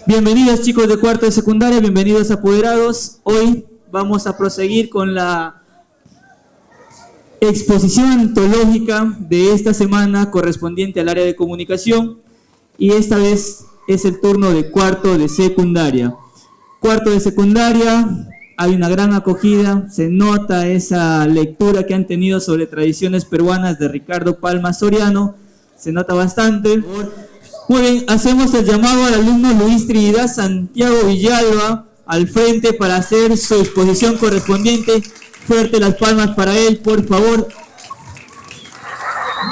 Bienvenidos chicos de cuarto de secundaria, bienvenidos apoderados. Hoy vamos a proseguir con la exposición antológica de esta semana correspondiente al área de comunicación y esta vez es el turno de cuarto de secundaria. Cuarto de secundaria, hay una gran acogida, se nota esa lectura que han tenido sobre tradiciones peruanas de Ricardo Palma Soriano, se nota bastante. Muy bien, hacemos el llamado al alumno Luis Trinidad Santiago Villalba al frente para hacer su exposición correspondiente. Fuerte las palmas para él, por favor.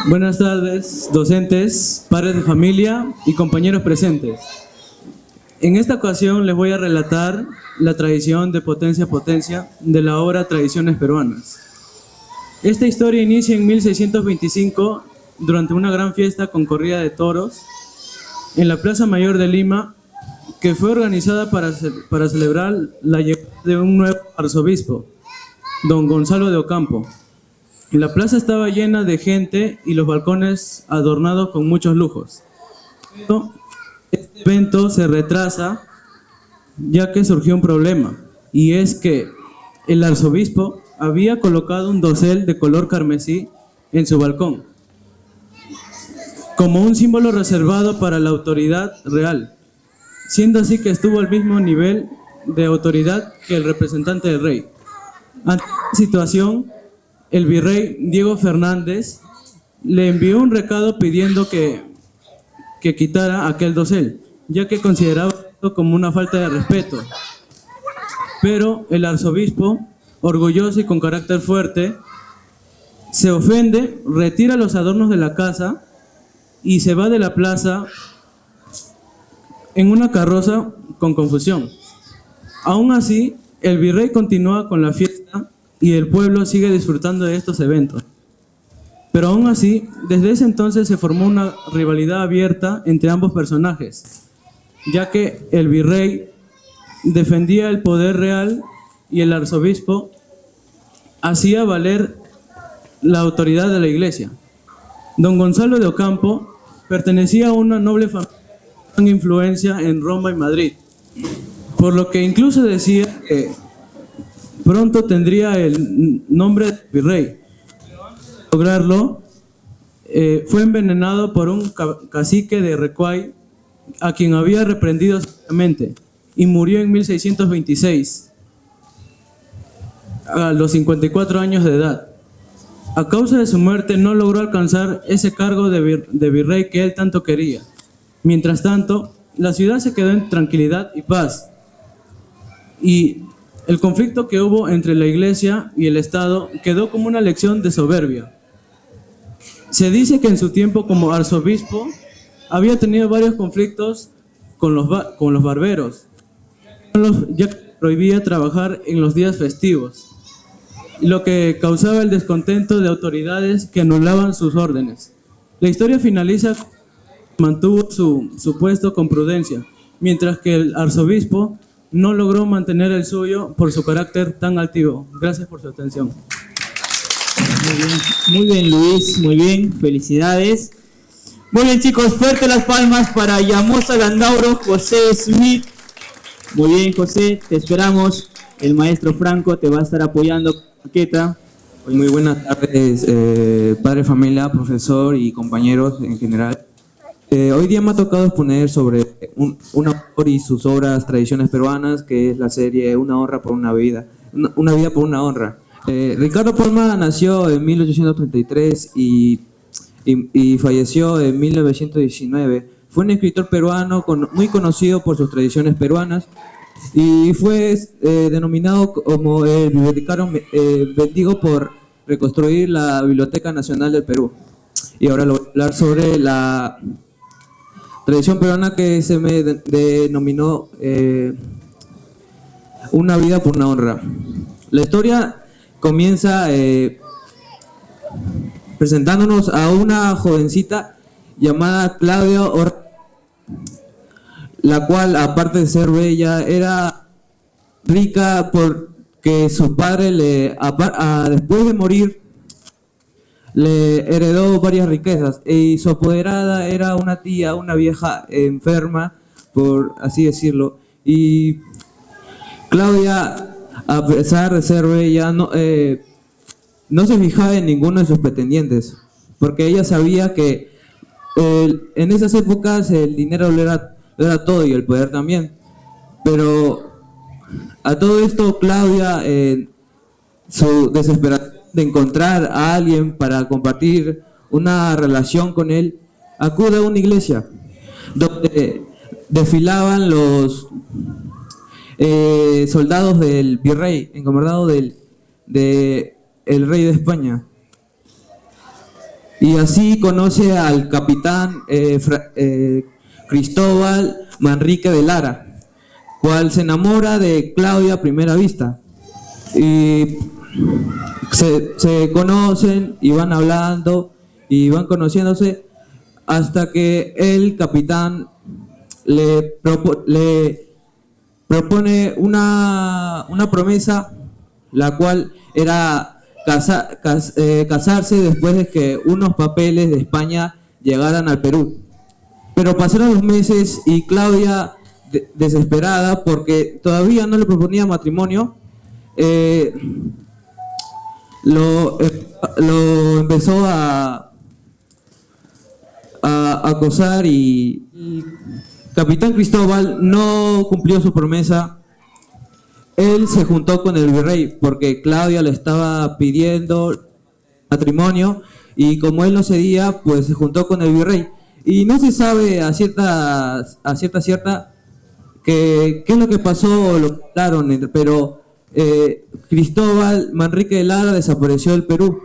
Buenas tardes, docentes, padres de familia y compañeros presentes. En esta ocasión les voy a relatar la tradición de Potencia a Potencia de la obra Tradiciones Peruanas. Esta historia inicia en 1625 durante una gran fiesta con corrida de toros en la Plaza Mayor de Lima, que fue organizada para celebrar la llegada de un nuevo arzobispo, don Gonzalo de Ocampo. La plaza estaba llena de gente y los balcones adornados con muchos lujos. Pero este evento se retrasa ya que surgió un problema, y es que el arzobispo había colocado un dosel de color carmesí en su balcón, como un símbolo reservado para la autoridad real, siendo así que estuvo al mismo nivel de autoridad que el representante del rey. Ante esta situación, el virrey Diego Fernández le envió un recado pidiendo que quitara aquel dosel, ya que consideraba esto como una falta de respeto. Pero el arzobispo, orgulloso y con carácter fuerte, se ofende, retira los adornos de la casa y se va de la plaza en una carroza con confusión. Aún así, el virrey continúa con la fiesta y el pueblo sigue disfrutando de estos eventos. Pero aún así, desde ese entonces se formó una rivalidad abierta entre ambos personajes, ya que el virrey defendía el poder real y el arzobispo hacía valer la autoridad de la iglesia. Don Gonzalo de Ocampo pertenecía a una noble familia con influencia en Roma y Madrid, por lo que incluso decía que pronto tendría el nombre de virrey. Para lograrlo, fue envenenado por un cacique de Recuay, a quien había reprendido severamente, y murió en 1626, a los 54 años de edad. A causa de su muerte no logró alcanzar ese cargo de virrey que él tanto quería. Mientras tanto, la ciudad se quedó en tranquilidad y paz. Y el conflicto que hubo entre la iglesia y el Estado quedó como una lección de soberbia. Se dice que en su tiempo como arzobispo había tenido varios conflictos con los barberos, ya que prohibía trabajar en los días festivos, lo que causaba el descontento de autoridades que anulaban sus órdenes. La historia finaliza con que mantuvo su puesto con prudencia, mientras que el arzobispo no logró mantener el suyo por su carácter tan altivo. Gracias por su atención. Muy bien Luis, muy bien, felicidades. Muy bien chicos, fuerte las palmas para Llamosa Landauro, José Smith. Muy bien José, te esperamos. El maestro Franco te va a estar apoyando. Maqueta. Muy buenas tardes, padre, familia, profesor y compañeros en general. Hoy día me ha tocado exponer sobre un autor y sus obras Tradiciones Peruanas, que es la serie Una honra por una vida, una vida por una honra. Ricardo Palma nació en 1833 y falleció en 1919. Fue un escritor peruano muy conocido por sus tradiciones peruanas y fue denominado como el bibliotecario bendigo por reconstruir la Biblioteca Nacional del Perú. Y ahora lo voy a hablar sobre la tradición peruana que se me denominó una vida por una honra. La historia comienza presentándonos a una jovencita llamada Claudia la cual, aparte de ser bella, era rica porque su padre después de morir le heredó varias riquezas y su apoderada era una tía, una vieja enferma por así decirlo. Y Claudia, a pesar de ser bella, no se fijaba en ninguno de sus pretendientes, porque ella sabía que en esas épocas el dinero lo era todo y el poder también. Pero a todo esto Claudia, su desesperación de encontrar a alguien para compartir una relación con él, acude a una iglesia donde desfilaban los soldados del virrey, encomendado del el rey de España. Y así conoce al capitán Cristóbal Manrique de Lara, cual se enamora de Claudia a primera vista. Y se conocen y van hablando y van conociéndose hasta que el capitán le propone una promesa, la cual era casarse después de que unos papeles de España llegaran al Perú. Pero pasaron los meses y Claudia, desesperada porque todavía no le proponía matrimonio, lo empezó a acosar, y el capitán Cristóbal no cumplió su promesa. Él se juntó con el virrey porque Claudia le estaba pidiendo matrimonio, y como él no cedía, pues se juntó con el virrey. Y no se sabe a cierta qué es lo que pasó o lo que hablaron, pero Cristóbal Manrique de Lara desapareció del Perú.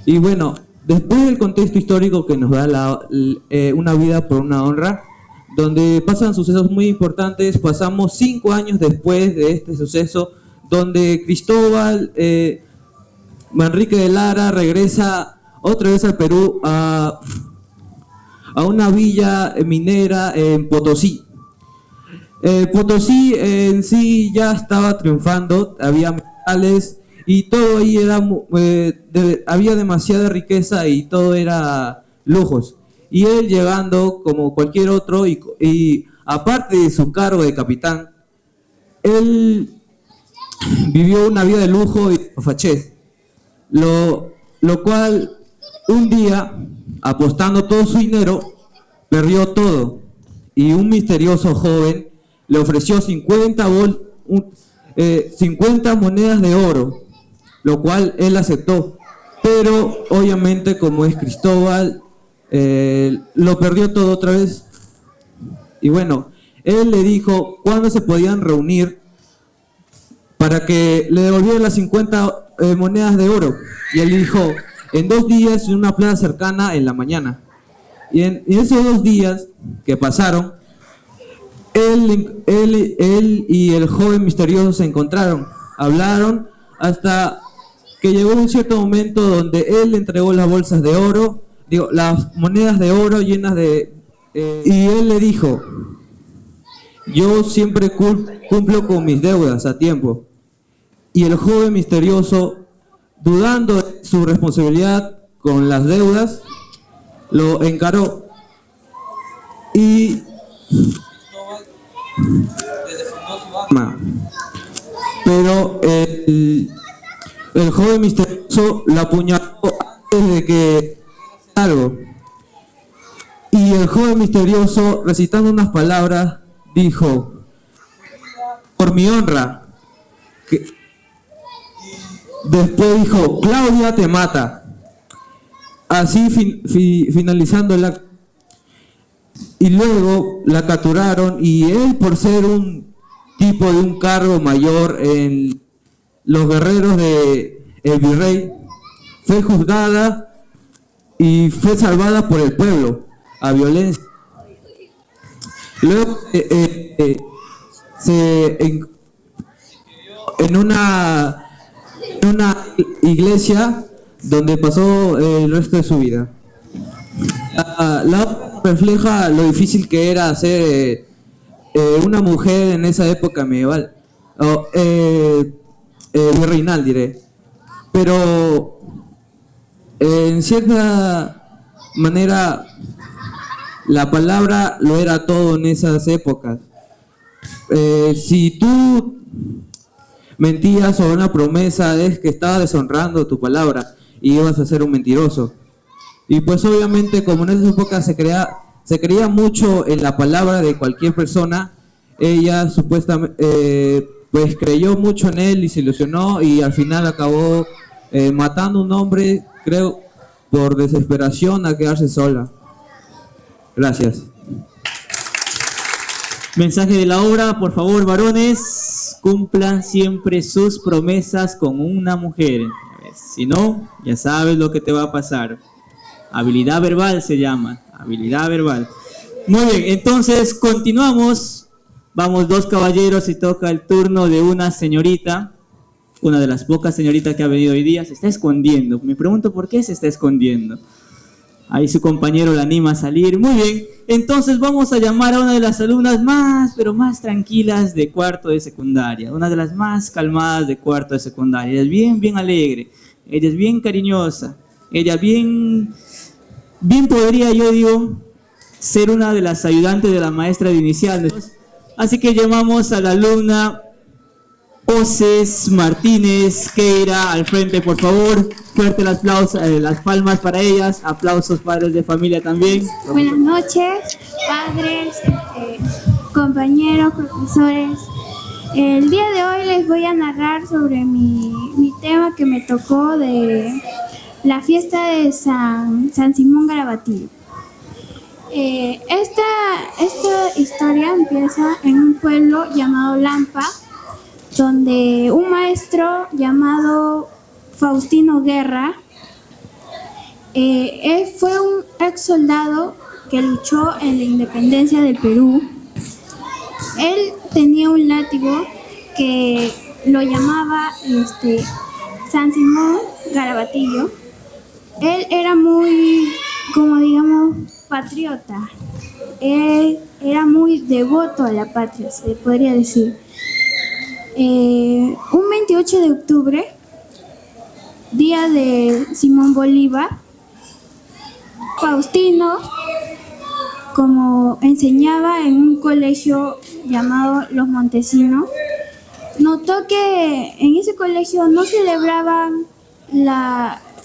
Y bueno, después del contexto histórico que nos da una vida por una honra, donde pasan sucesos muy importantes, pasamos 5 años después de este suceso, donde Cristóbal Manrique de Lara regresa otra vez al Perú a una villa minera en Potosí. Potosí en sí ya estaba triunfando, había metales y todo ahí había demasiada riqueza y todo era lujos. Y él llegando como cualquier otro y aparte de su cargo de capitán, él vivió una vida de lujo y fachez, lo cual un día, apostando todo su dinero, perdió todo, y un misterioso joven le ofreció 50 monedas de oro, lo cual él aceptó, pero obviamente, como es Cristóbal, lo perdió todo otra vez. Y bueno, él le dijo cuándo se podían reunir para que le devolvieran las 50 monedas de oro, y él dijo: en 2 días en una plaza cercana en la mañana. Y en esos 2 días que pasaron, él y el joven misterioso se encontraron, hablaron, hasta que llegó un cierto momento donde él le entregó las bolsas de oro, las monedas de oro llenas de... y él le dijo: yo siempre cumplo con mis deudas a tiempo. Y el joven misterioso, dudando de su responsabilidad con las deudas, lo encaró. Y pero el joven misterioso lo apuñaló antes de que algo. Y el joven misterioso, recitando unas palabras, dijo: por mi honra. Después dijo: Claudia te mata. Así finalizando el acto. Y luego la capturaron, y él, por ser un tipo de un cargo mayor en los guerreros de el virrey, fue juzgada y fue salvada por el pueblo a violencia. Luego en una iglesia donde pasó el resto de su vida. La obra refleja lo difícil que era ser una mujer en esa época medieval, virreinal diré, pero en cierta manera la palabra lo era todo en esas épocas. Si tú mentías sobre una promesa, es que estabas deshonrando tu palabra y ibas a ser un mentiroso. Y pues obviamente, como en esas épocas se creía mucho en la palabra de cualquier persona, ella supuestamente pues creyó mucho en él y se ilusionó, y al final acabó matando a un hombre, creo, por desesperación, a quedarse sola. Gracias. Mensaje de la obra, por favor, varones, cumplan siempre sus promesas con una mujer. Si no, ya sabes lo que te va a pasar. Habilidad verbal se llama, habilidad verbal. Muy bien, entonces continuamos. Vamos 2 caballeros y toca el turno de una señorita, una de las pocas señoritas que ha venido hoy día. Se está escondiendo. Me pregunto por qué se está escondiendo. Ahí su compañero la anima a salir. Muy bien, entonces vamos a llamar a una de las alumnas más, pero más tranquilas de cuarto de secundaria. Una de las más calmadas de cuarto de secundaria. Ella es bien alegre. Ella es bien cariñosa. Ella bien podría, yo digo, ser una de las ayudantes de la maestra de inicial. Así que llamamos a la alumna Oces Martínez Queira al frente, por favor. Fuerte el aplauso, las palmas para ellas. Aplausos, padres de familia también. Buenas noches, padres, compañeros, profesores. El día de hoy les voy a narrar sobre mi tema que me tocó de la fiesta de San Simón Garabatillo. Esta historia empieza en un pueblo llamado Lampa, donde un maestro llamado Faustino Guerra él fue un ex soldado que luchó en la independencia del Perú. Él tenía un látigo que lo llamaba San Simón Garabatillo. Él era muy, como digamos, patriota. Él era muy devoto a la patria, se podría decir. Un 28 de octubre, día de Simón Bolívar, Faustino, como enseñaba en un colegio llamado Los Montesinos, notó que en ese colegio no celebraban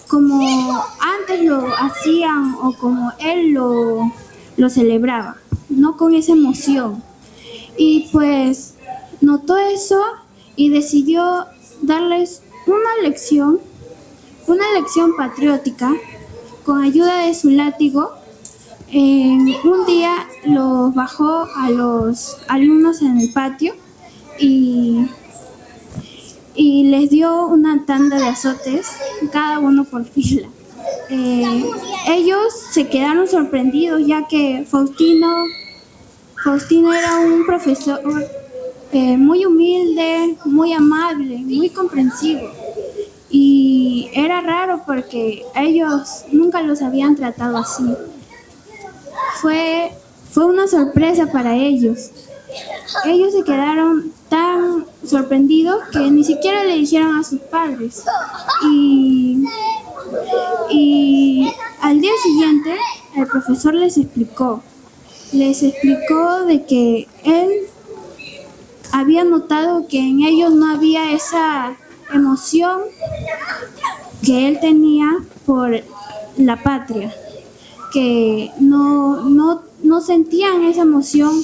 como antes lo hacían o como él lo celebraba, no con esa emoción. Y pues notó eso y decidió darles una lección patriótica con ayuda de su látigo. Un día los bajó a los alumnos en el patio y les dio una tanda de azotes, cada uno por fila. Ellos se quedaron sorprendidos, ya que Faustino era un profesor muy humilde, muy amable, muy comprensivo. Y era raro porque ellos nunca los habían tratado así. Fue una sorpresa para ellos. Ellos se quedaron tan sorprendidos que ni siquiera le dijeron a sus padres. Y al día siguiente el profesor les explicó de que él había notado que en ellos no había esa emoción que él tenía por la patria, que no sentían esa emoción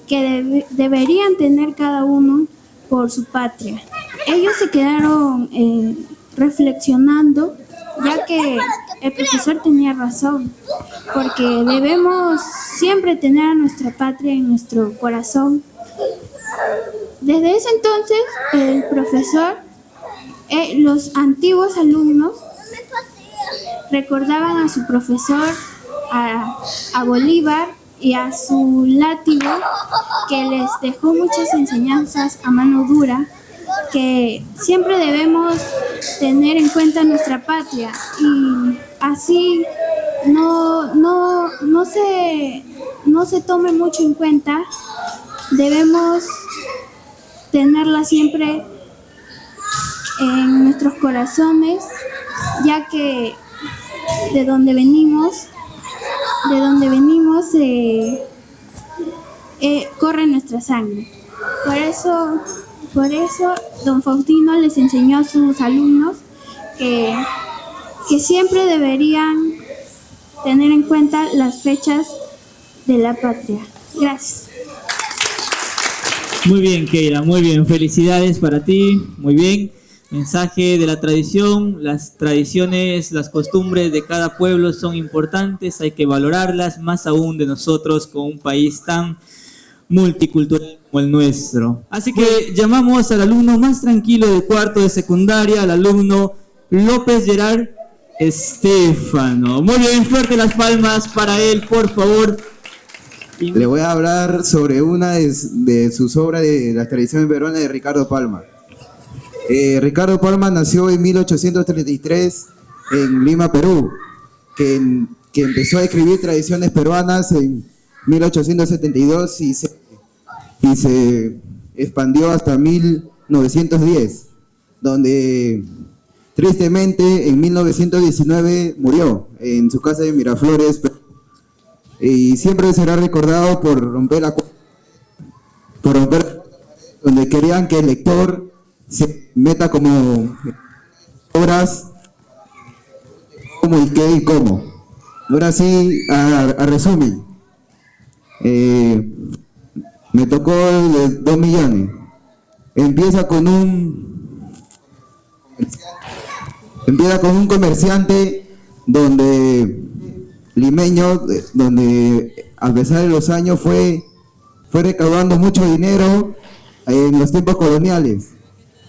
que deberían tener cada uno por su patria. Ellos se quedaron reflexionando, ya que el profesor tenía razón, porque debemos siempre tener a nuestra patria en nuestro corazón. Desde ese entonces, el profesor, los antiguos alumnos recordaban a su profesor, a Bolívar y a su látigo, que les dejó muchas enseñanzas a mano dura, que siempre debemos tener en cuenta nuestra patria y así no se tome mucho en cuenta. Debemos tenerla siempre en nuestros corazones, ya que de donde venimos de donde venimos corre nuestra sangre. Por eso don Faustino les enseñó a sus alumnos que siempre deberían tener en cuenta las fechas de la patria. Gracias. Muy bien, Keira, muy bien. Felicidades para ti, muy bien. Mensaje de la tradición. Las tradiciones, las costumbres de cada pueblo son importantes, hay que valorarlas, más aún de nosotros con un país tan multicultural como el nuestro. Así que llamamos al alumno más tranquilo de cuarto de secundaria, al alumno López Gerard Estefano. Muy bien, fuerte las palmas para él, por favor. Le voy a hablar sobre una de sus obras de las tradiciones peruanas de Ricardo Palma. Ricardo Palma nació en 1833 en Lima, Perú, que empezó a escribir tradiciones peruanas en 1872 y se expandió hasta 1910, donde tristemente en 1919 murió en su casa de Miraflores, Perú. Y siempre será recordado por romper donde querían que el lector se meta como obras cómo y qué y cómo. Ahora sí, a resumen, me tocó de 2 millones. Empieza con un comerciante limeño, donde a pesar de los años fue recaudando mucho dinero en los tiempos coloniales,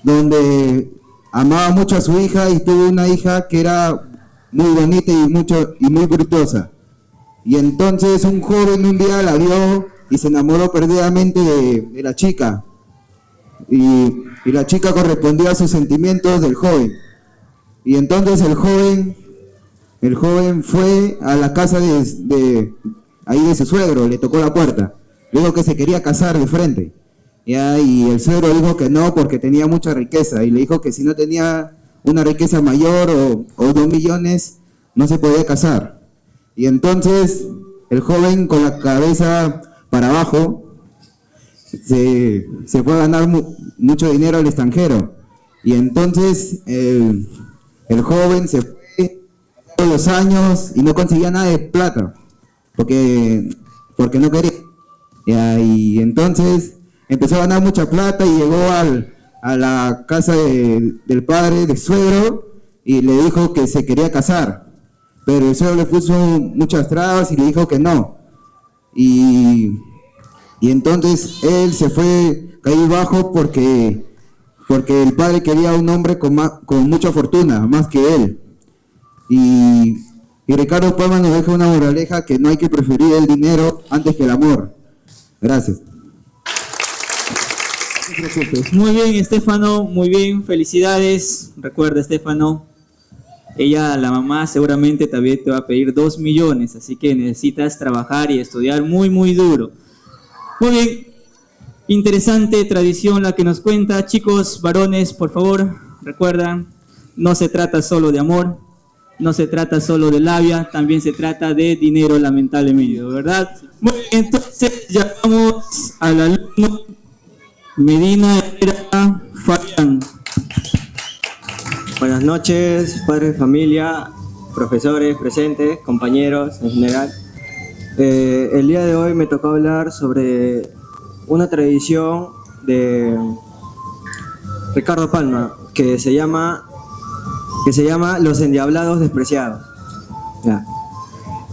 donde amaba mucho a su hija y tuvo una hija que era muy bonita y muy virtuosa. Y entonces un joven un día la vio y se enamoró perdidamente de la chica. Y la chica correspondió a sus sentimientos del joven. Y entonces el joven fue a la casa de su suegro, le tocó la puerta. Le dijo que se quería casar de frente. ¿Ya? Y el suegro dijo que no porque tenía mucha riqueza. Y le dijo que si no tenía una riqueza mayor o 2 millones, no se podía casar. Y entonces el joven, con la cabeza para abajo, se fue a ganar mucho dinero al extranjero. Y entonces el joven se fue todos los años y no conseguía nada de plata, porque no quería. Y entonces empezó a ganar mucha plata y llegó a la casa del padre, del suegro, y le dijo que se quería casar. Pero el suegro le puso muchas trabas y le dijo que no. Y entonces él se fue caído bajo porque el padre quería un hombre con mucha fortuna, más que él. Y Ricardo Palma nos deja una moraleja, que no hay que preferir el dinero antes que el amor. Gracias. Muy bien, Estefano, muy bien, felicidades. Recuerda, Estefano, la mamá seguramente también te va a pedir 2 millones, así que necesitas trabajar y estudiar muy, muy duro. Muy bien, interesante tradición la que nos cuenta. Chicos, varones, por favor, recuerdan, no se trata solo de amor, no se trata solo de labia, también se trata de dinero, lamentablemente, ¿verdad? Muy bien, entonces llamamos al alumno Medina Herrera Fabián. Buenas noches, padres de familia, profesores presentes, compañeros en general. El día de hoy me tocó hablar sobre una tradición de Ricardo Palma que se llama Los Endiablados Despreciados. Ya.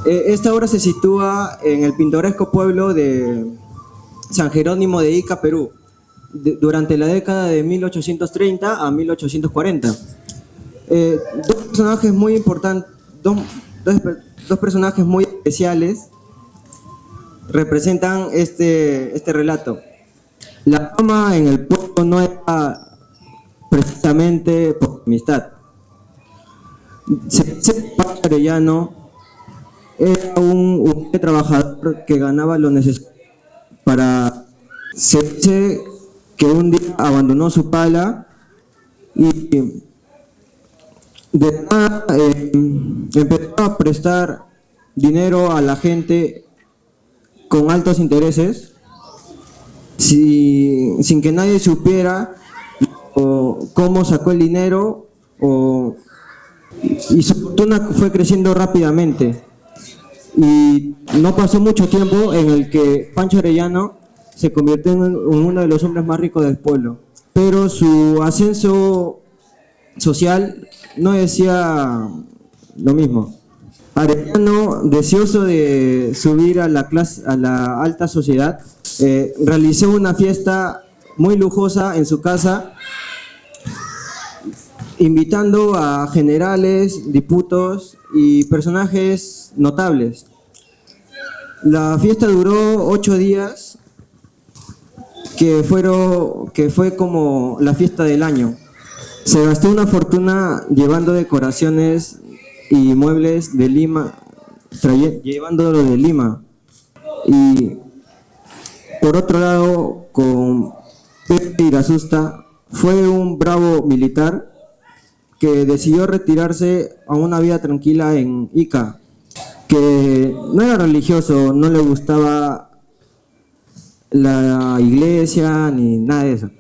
Esta obra se sitúa en el pintoresco pueblo de San Jerónimo de Ica, Perú, durante la década de 1830 a 1840. Dos personajes muy importantes, dos personajes muy especiales representan este relato. La fama en el pueblo no era precisamente por amistad. Padre Arellano era un trabajador que ganaba lo necesario para... Se dice que un día abandonó su pala y de nada empezó a prestar dinero a la gente con altos intereses, sin que nadie supiera cómo sacó el dinero, y su fortuna fue creciendo rápidamente. Y no pasó mucho tiempo en el que Pancho Arellano se convirtió en uno de los hombres más ricos del pueblo. Pero su ascenso social no decía lo mismo. Arellano, deseoso de subir a la alta sociedad, realizó una fiesta muy lujosa en su casa, invitando a generales, diputados y personajes notables. La fiesta duró 8 días, que fue como la fiesta del año. Se gastó una fortuna llevando decoraciones y muebles de Lima, llevándolo de Lima. Y por otro lado, con Pepe Irazusta, fue un bravo militar que decidió retirarse a una vida tranquila en Ica, que no era religioso, no le gustaba la iglesia ni nada de eso.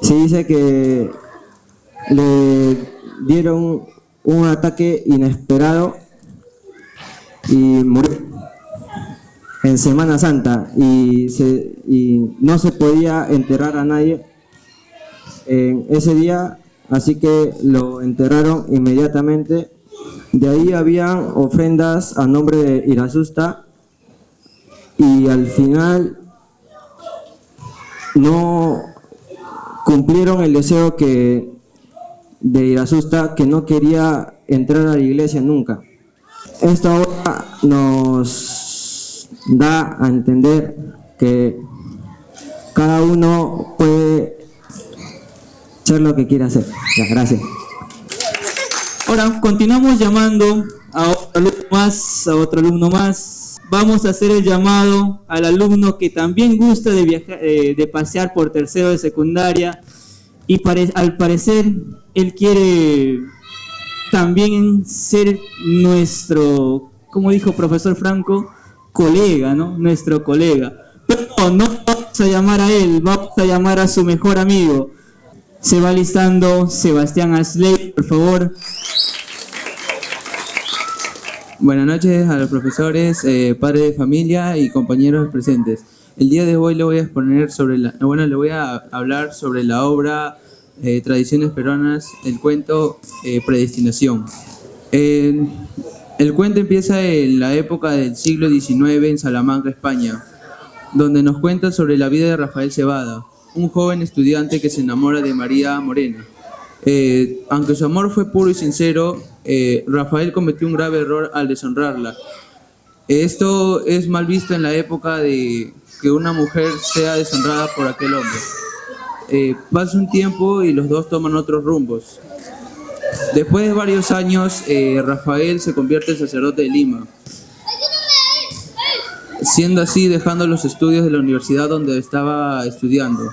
Se dice que le dieron un ataque inesperado y murió en Semana Santa, y no se podía enterrar a nadie en ese día, así que lo enterraron inmediatamente. De ahí habían ofrendas a nombre de Irazusta, y al final no cumplieron el deseo de Irazusta, que no quería entrar a la iglesia nunca. Esta obra nos da a entender que cada uno puede hacer lo que quiera hacer. Ya, gracias. Ahora continuamos llamando a otro alumno más. Vamos a hacer el llamado al alumno que también gusta de viajar, de pasear por tercero de secundaria, y al parecer él quiere también ser nuestro, como dijo profesor Franco, colega, ¿no? Nuestro colega. Pero no vamos a llamar a él, vamos a llamar a su mejor amigo. Se va listando Sebastián Asley, por favor. Buenas noches a los profesores, padres de familia y compañeros presentes. El día de hoy le voy a exponer le voy a hablar sobre la obra Tradiciones Peruanas, el cuento Predestinación. El cuento empieza en la época del siglo XIX en Salamanca, España, donde nos cuenta sobre la vida de Rafael Cebada, un joven estudiante que se enamora de María Morena. Aunque su amor fue puro y sincero, Rafael cometió un grave error al deshonrarla. Esto es mal visto en la época de que una mujer sea deshonrada por aquel hombre. Pasa un tiempo y los dos toman otros rumbos. Después de varios años, Rafael se convierte en sacerdote de Lima, siendo así dejando los estudios de la universidad donde estaba estudiando.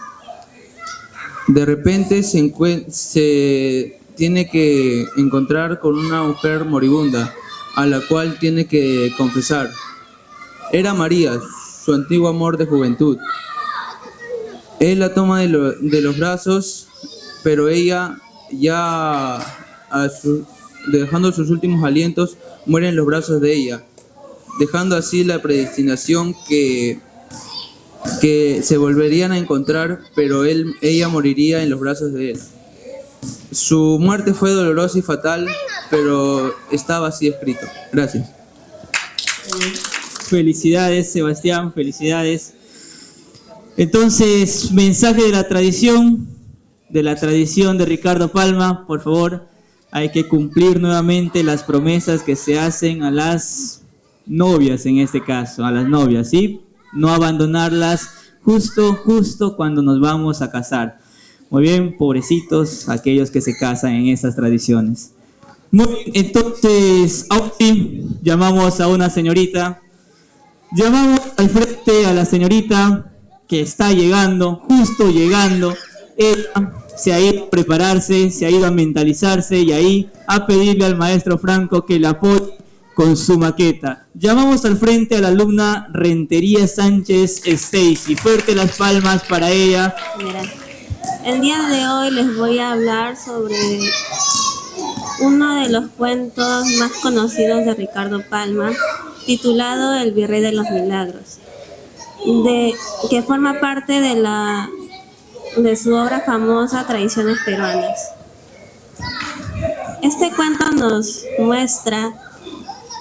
De repente se tiene que encontrar con una mujer moribunda, a la cual tiene que confesar. Era María, su antiguo amor de juventud. Él la toma de los brazos, pero ella, ya dejando sus últimos alientos, muere en los brazos de ella, dejando así la predestinación que se volverían a encontrar, pero ella moriría en los brazos de él. Su muerte fue dolorosa y fatal, pero estaba así escrito. Gracias. Felicidades, Sebastián, felicidades. Entonces, mensaje de la tradición de Ricardo Palma, por favor. Hay que cumplir nuevamente las promesas que se hacen a las novias, en este caso, a las novias, ¿sí? No abandonarlas justo cuando nos vamos a casar. Muy bien, pobrecitos aquellos que se casan en estas tradiciones. Muy bien, entonces, ahora sí, llamamos a una señorita. Llamamos al frente a la señorita que está llegando, justo llegando. Ella se ha ido a prepararse, se ha ido a mentalizarse y ahí a pedirle al maestro Franco que la apoye con su maqueta. Llamamos al frente a la alumna Rentería Sánchez Stacy. Fuerte las palmas para ella. El día de hoy les voy a hablar sobre uno de los cuentos más conocidos de Ricardo Palma, titulado El Virrey de los Milagros, que forma parte de su obra famosa Tradiciones Peruanas. Este cuento nos muestra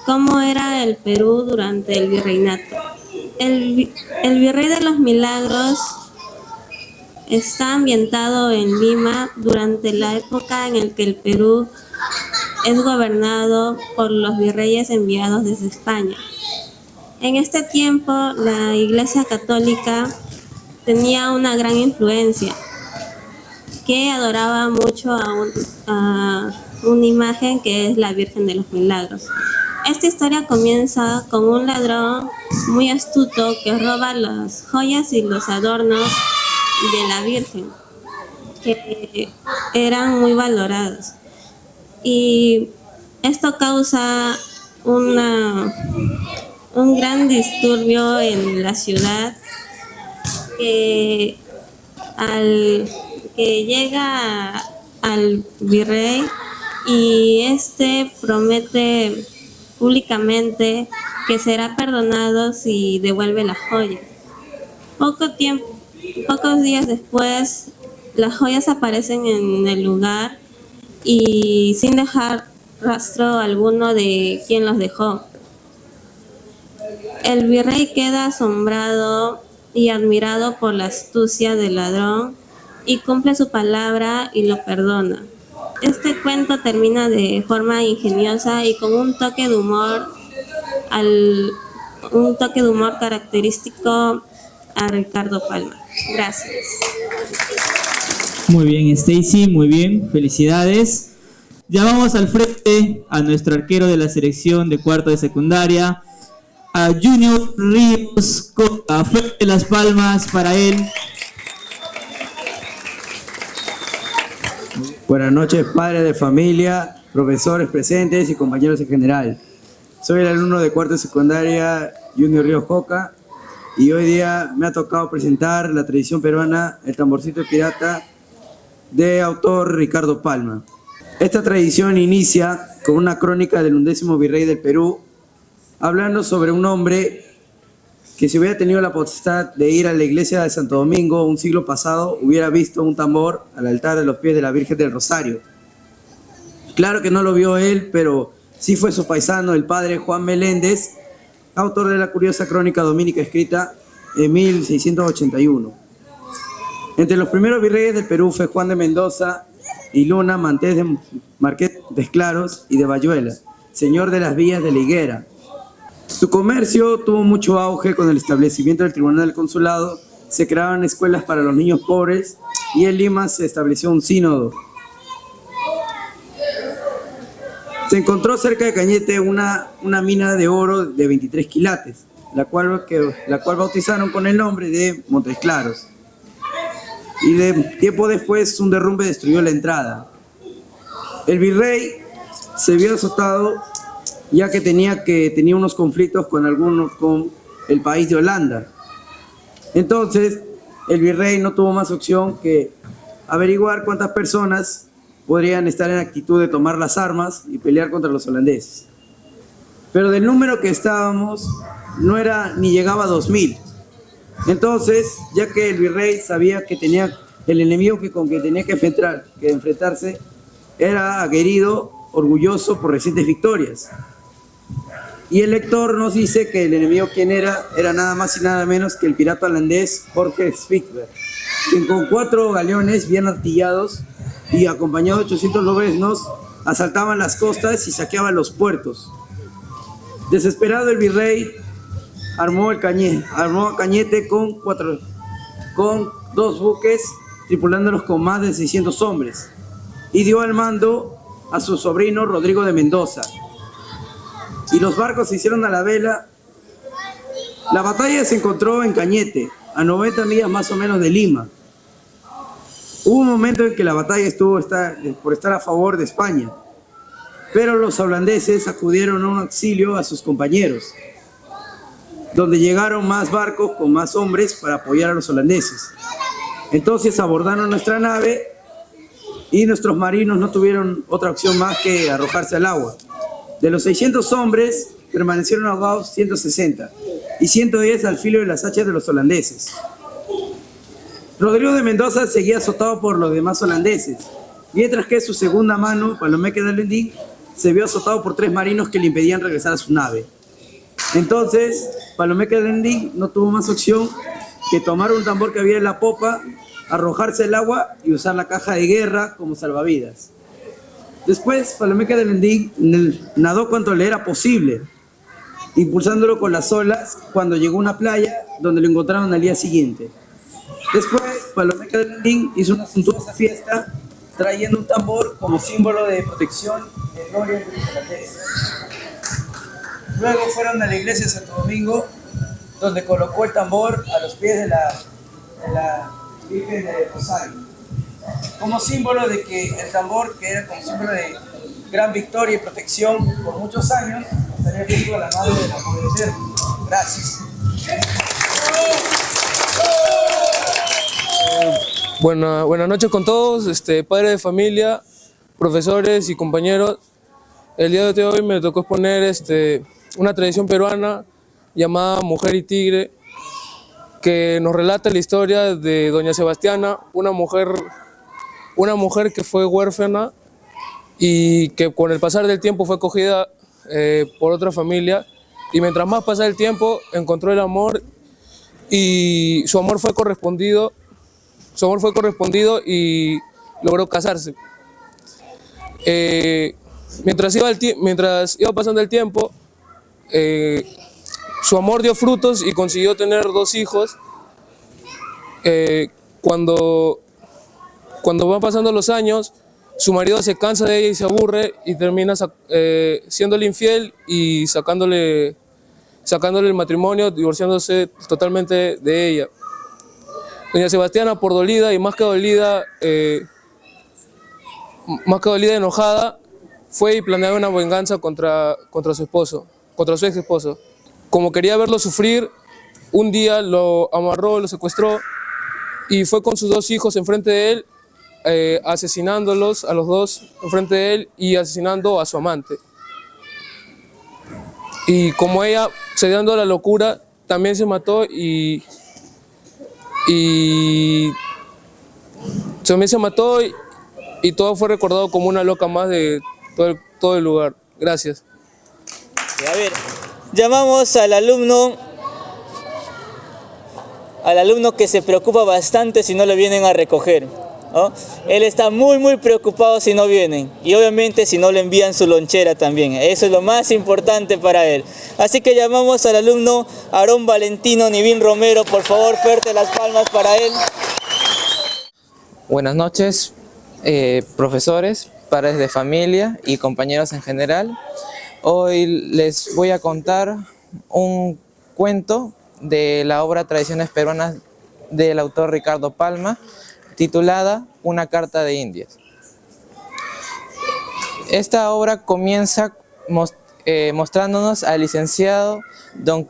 cómo era el Perú durante el virreinato. El Virrey de los Milagros está ambientado en Lima durante la época en la que el Perú es gobernado por los virreyes enviados desde España. En este tiempo, la Iglesia Católica tenía una gran influencia, que adoraba mucho a una imagen que es la Virgen de los Milagros. Esta historia comienza con un ladrón muy astuto que roba las joyas y los adornos de la Virgen, que eran muy valorados. Y esto causa un gran disturbio en la ciudad, que llega al virrey y este promete públicamente que será perdonado si devuelve las joyas. Pocos días después, las joyas aparecen en el lugar y sin dejar rastro alguno de quién los dejó. El virrey queda asombrado y admirado por la astucia del ladrón y cumple su palabra y lo perdona. Este cuento termina de forma ingeniosa y con un toque de humor característico a Ricardo Palma. Gracias. Muy bien, Stacy, muy bien, felicidades. Llamamos al frente a nuestro arquero de la selección de cuarto de secundaria, a Junior Ríos Coca. Fuerte las palmas para él. Buenas noches, padres de familia, profesores presentes y compañeros en general. Soy el alumno de cuarto de secundaria Junior Ríos Coca y hoy día me ha tocado presentar la tradición peruana, el tamborcito pirata, de autor Ricardo Palma. Esta tradición inicia con una crónica del 11º virrey del Perú, hablando sobre un hombre que, si hubiera tenido la potestad de ir a la iglesia de Santo Domingo un siglo pasado, hubiera visto un tambor al altar de los pies de la Virgen del Rosario. Claro que no lo vio él, pero sí fue su paisano, el padre Juan Meléndez, autor de la curiosa crónica dominica escrita en 1681. Entre los primeros virreyes del Perú fue Juan de Mendoza y Luna, Marqués de Esclaros y de Bayuela, señor de las villas de la Higuera. Su comercio tuvo mucho auge con el establecimiento del Tribunal del Consulado, se creaban escuelas para los niños pobres y en Lima se estableció un sínodo. Se encontró cerca de Cañete una mina de oro de 23 quilates, la cual bautizaron con el nombre de Montes Claros. Y de tiempo después un derrumbe destruyó la entrada. El virrey se vio azotado ya que tenía unos conflictos con el país de Holanda. Entonces, el virrey no tuvo más opción que averiguar cuántas personas podrían estar en actitud de tomar las armas y pelear contra los holandeses. Pero del número que estábamos, no era ni llegaba a 2000. Entonces, ya que el virrey sabía que tenía el enemigo con que tenía que enfrentarse, era aguerrido, orgulloso por recientes victorias. Y el lector nos dice que el enemigo, ¿quién era? Era nada más y nada menos que el pirata holandés Jorge Spitzberg, quien con 4 galeones bien artillados y acompañado de 800 lobeznos asaltaban las costas y saqueaban los puertos. Desesperado, el virrey armó a Cañete con 2 buques, tripulándolos con más de 600 hombres, y dio al mando a su sobrino Rodrigo de Mendoza. Y los barcos se hicieron a la vela. La batalla se encontró en Cañete, a 90 millas más o menos de Lima. Hubo un momento en que la batalla estuvo por estar a favor de España, pero los holandeses acudieron a un auxilio a sus compañeros, donde llegaron más barcos con más hombres para apoyar a los holandeses. Entonces abordaron nuestra nave y nuestros marinos no tuvieron otra opción más que arrojarse al agua. De los 600 hombres, permanecieron ahogados 160 y 110 al filo de las hachas de los holandeses. Rodrigo de Mendoza seguía azotado por los demás holandeses, mientras que su segunda mano, Palomeque de Lendín, se vio azotado por 3 marinos que le impedían regresar a su nave. Entonces, Palomeque de Lendín no tuvo más opción que tomar un tambor que había en la popa, arrojarse al agua y usar la caja de guerra como salvavidas. Después, Palomeque de Lendín nadó cuanto le era posible, impulsándolo con las olas cuando llegó a una playa donde lo encontraron al día siguiente. Después, Palomeque de Lendín hizo una suntuosa fiesta trayendo un tambor como símbolo de protección y de gloria de los holandeses. Luego fueron a la iglesia de Santo Domingo, donde colocó el tambor a los pies de la Virgen de Rosario, como símbolo de que el tambor, que era como símbolo de gran victoria y protección por muchos años, estaría junto a la madre del amor eterno. Gracias. Buenas noches con todos, padres de familia, profesores y compañeros. El día de hoy me tocó exponer una tradición peruana llamada Mujer y Tigre, que nos relata la historia de doña Sebastiana, una mujer que fue huérfana y que con el pasar del tiempo fue acogida por otra familia, y mientras más pasaba el tiempo encontró el amor y su amor fue correspondido y logró casarse. Mientras iba pasando el tiempo, su amor dio frutos y consiguió tener 2 hijos. Cuando van pasando los años, su marido se cansa de ella y se aburre y termina siéndole infiel y sacándole el matrimonio, divorciándose totalmente de ella. Doña Sebastiana, por dolida y más que dolida, enojada, fue y planeaba una venganza contra su esposo, contra su ex esposo. Como quería verlo sufrir, un día lo amarró, lo secuestró y fue con sus 2 hijos enfrente de él, asesinándolos a los 2 enfrente de él y asesinando a su amante. Y como ella, cediendo a la locura, también se mató y todo fue recordado como una loca más de todo el lugar. Gracias. A ver, llamamos al alumno que se preocupa bastante si no le vienen a recoger, ¿no? Él está muy preocupado si no vienen, y obviamente si no le envían su lonchera también. Eso es lo más importante para él. Así que llamamos al alumno Aarón Valentino Nivín Romero. Por favor, fuerte las palmas para él. Buenas noches, profesores, padres de familia y compañeros en general. Hoy les voy a contar un cuento de la obra Tradiciones Peruanas del autor Ricardo Palma, titulada Una carta de Indias. Esta obra comienza mostrándonos al licenciado don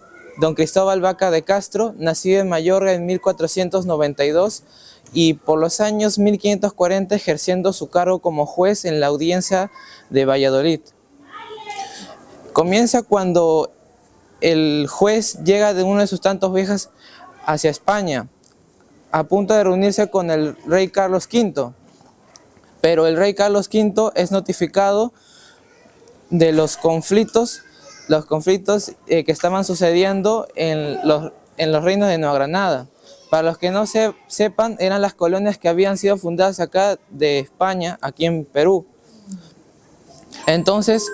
Cristóbal Vaca de Castro, nacido en Mayorga en 1492 y por los años 1540 ejerciendo su cargo como juez en la audiencia de Valladolid. Comienza cuando el juez llega de uno de sus tantos viajes hacia España, a punto de reunirse con el rey Carlos V, pero el rey Carlos V es notificado de los conflictos que estaban sucediendo en los reinos de Nueva Granada. Para los que no sepan, eran las colonias que habían sido fundadas acá de España, aquí en Perú. Entonces,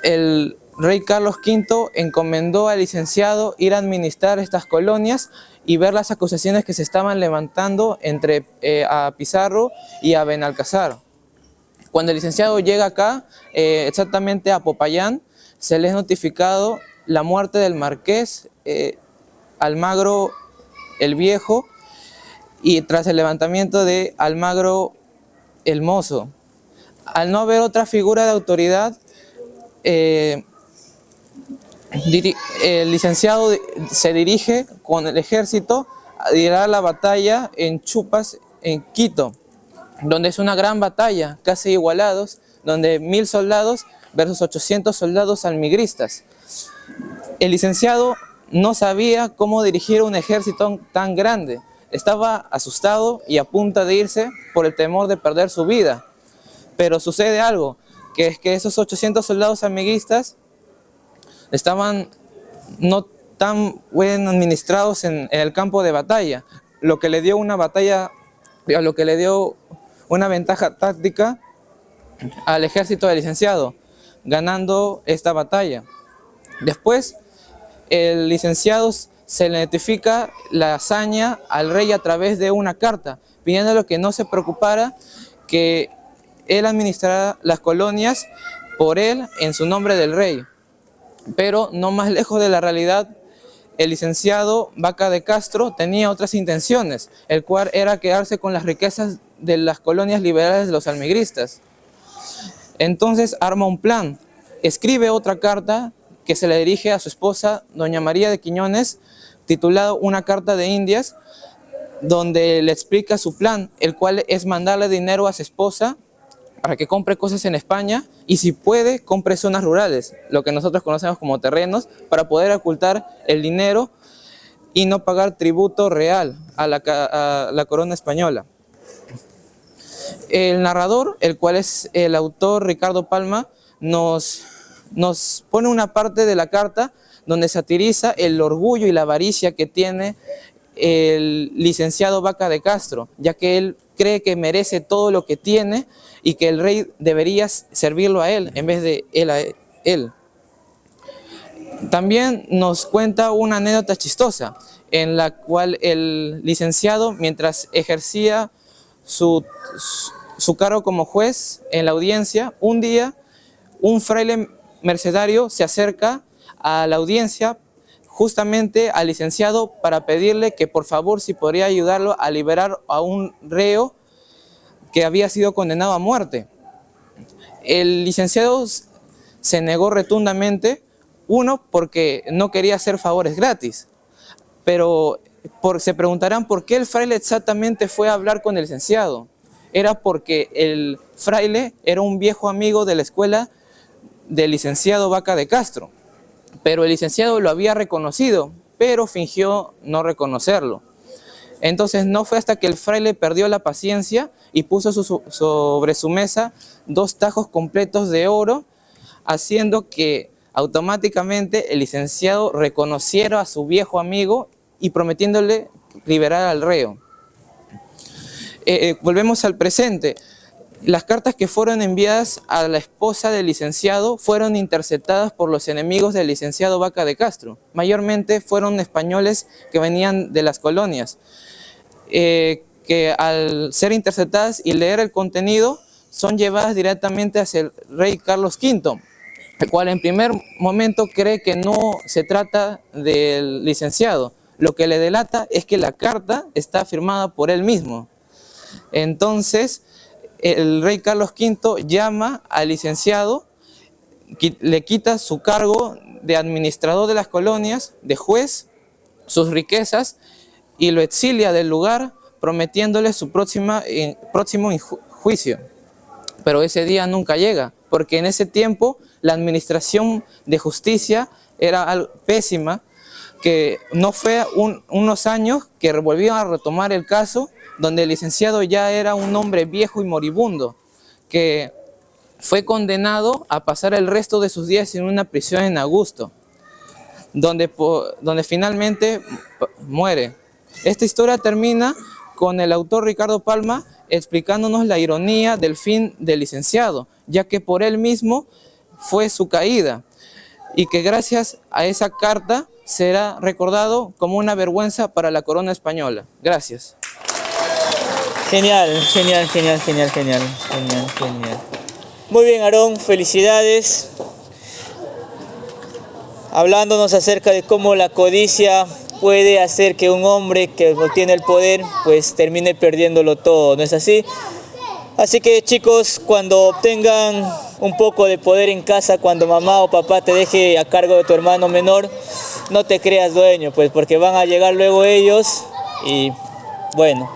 el rey Carlos V encomendó al licenciado ir a administrar estas colonias y ver las acusaciones que se estaban levantando entre a Pizarro y a Benalcázar. Cuando el licenciado llega acá, exactamente a Popayán, se le es notificado la muerte del marqués Almagro el Viejo y tras el levantamiento de Almagro el Mozo. Al no haber otra figura de autoridad, el licenciado se dirige con el ejército a liderar la batalla en Chupas, en Quito, donde es una gran batalla, casi igualados, donde 1000 soldados versus 800 soldados almigristas. El licenciado no sabía cómo dirigir un ejército tan grande. Estaba asustado y a punto de irse por el temor de perder su vida. Pero sucede algo, que es que esos 800 soldados almigristas estaban no tan bien administrados en el campo de batalla, lo que le dio una ventaja táctica al ejército del licenciado, ganando esta batalla. Después, el licenciado se le notifica la hazaña al rey a través de una carta, pidiéndole que no se preocupara, que él administrará las colonias por él en su nombre del rey. Pero no más lejos de la realidad, el licenciado Vaca de Castro tenía otras intenciones, el cual era quedarse con las riquezas de las colonias liberales de los almigristas. Entonces arma un plan, escribe otra carta que se le dirige a su esposa, doña María de Quiñones, titulado Una carta de Indias, donde le explica su plan, el cual es mandarle dinero a su esposa para que compre cosas en España y si puede, compre zonas rurales, lo que nosotros conocemos como terrenos, para poder ocultar el dinero y no pagar tributo real a la corona española. El narrador, el cual es el autor Ricardo Palma, nos pone una parte de la carta donde satiriza el orgullo y la avaricia que tiene el licenciado Vaca de Castro, ya que él cree que merece todo lo que tiene y que el rey debería servirlo a él en vez de él a él. También nos cuenta una anécdota chistosa en la cual el licenciado, mientras ejercía su cargo como juez en la audiencia, un día un fraile mercedario se acerca a la audiencia justamente al licenciado para pedirle que por favor si podría ayudarlo a liberar a un reo que había sido condenado a muerte. El licenciado se negó rotundamente, uno porque no quería hacer favores gratis, pero se preguntarán por qué el fraile exactamente fue a hablar con el licenciado. Era porque el fraile era un viejo amigo de la escuela del licenciado Vaca de Castro, pero el licenciado lo había reconocido, pero fingió no reconocerlo. Entonces no fue hasta que el fraile perdió la paciencia y puso sobre su mesa 2 tajos completos de oro, haciendo que automáticamente el licenciado reconociera a su viejo amigo y prometiéndole liberar al reo. Volvemos al presente. Las cartas que fueron enviadas a la esposa del licenciado fueron interceptadas por los enemigos del licenciado Vaca de Castro. Mayormente fueron españoles que venían de las colonias, que al ser interceptadas y leer el contenido son llevadas directamente hacia el rey Carlos V, el cual en primer momento cree que no se trata del licenciado. Lo que le delata es que la carta está firmada por él mismo. Entonces el rey Carlos V llama al licenciado, le quita su cargo de administrador de las colonias, de juez, sus riquezas, y lo exilia del lugar, prometiéndole su próximo juicio. Pero ese día nunca llega, porque en ese tiempo la administración de justicia era pésima, que no fue unos años que volvieron a retomar el caso, donde el licenciado ya era un hombre viejo y moribundo, que fue condenado a pasar el resto de sus días en una prisión en Augusto, donde finalmente muere. Esta historia termina con el autor Ricardo Palma explicándonos la ironía del fin del licenciado, ya que por él mismo fue su caída, y que gracias a esa carta será recordado como una vergüenza para la corona española. Gracias. Genial, genial, genial, genial, genial, genial, genial. Muy bien, Aarón, felicidades. Hablándonos acerca de cómo la codicia puede hacer que un hombre que obtiene el poder, pues termine perdiéndolo todo, ¿no es así? Así que chicos, cuando obtengan un poco de poder en casa cuando mamá o papá te deje a cargo de tu hermano menor, no te creas dueño, pues porque van a llegar luego ellos y bueno,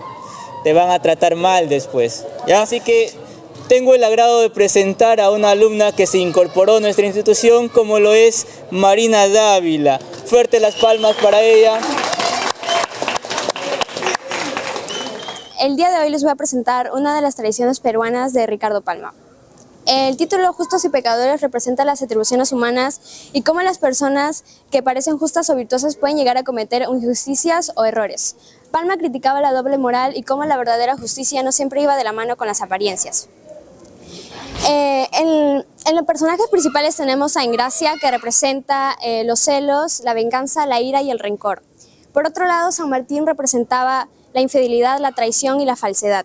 te van a tratar mal después, ¿ya? Así que tengo el agrado de presentar a una alumna que se incorporó a nuestra institución, como lo es Marina Dávila. Fuerte las palmas para ella. El día de hoy les voy a presentar una de las tradiciones peruanas de Ricardo Palma. El título Justos y Pecadores representa las atribuciones humanas y cómo las personas que parecen justas o virtuosas pueden llegar a cometer injusticias o errores. Palma criticaba la doble moral y cómo la verdadera justicia no siempre iba de la mano con las apariencias. En los personajes principales tenemos a Engracia, que representa los celos, la venganza, la ira y el rencor. Por otro lado, San Martín representaba la infidelidad, la traición y la falsedad.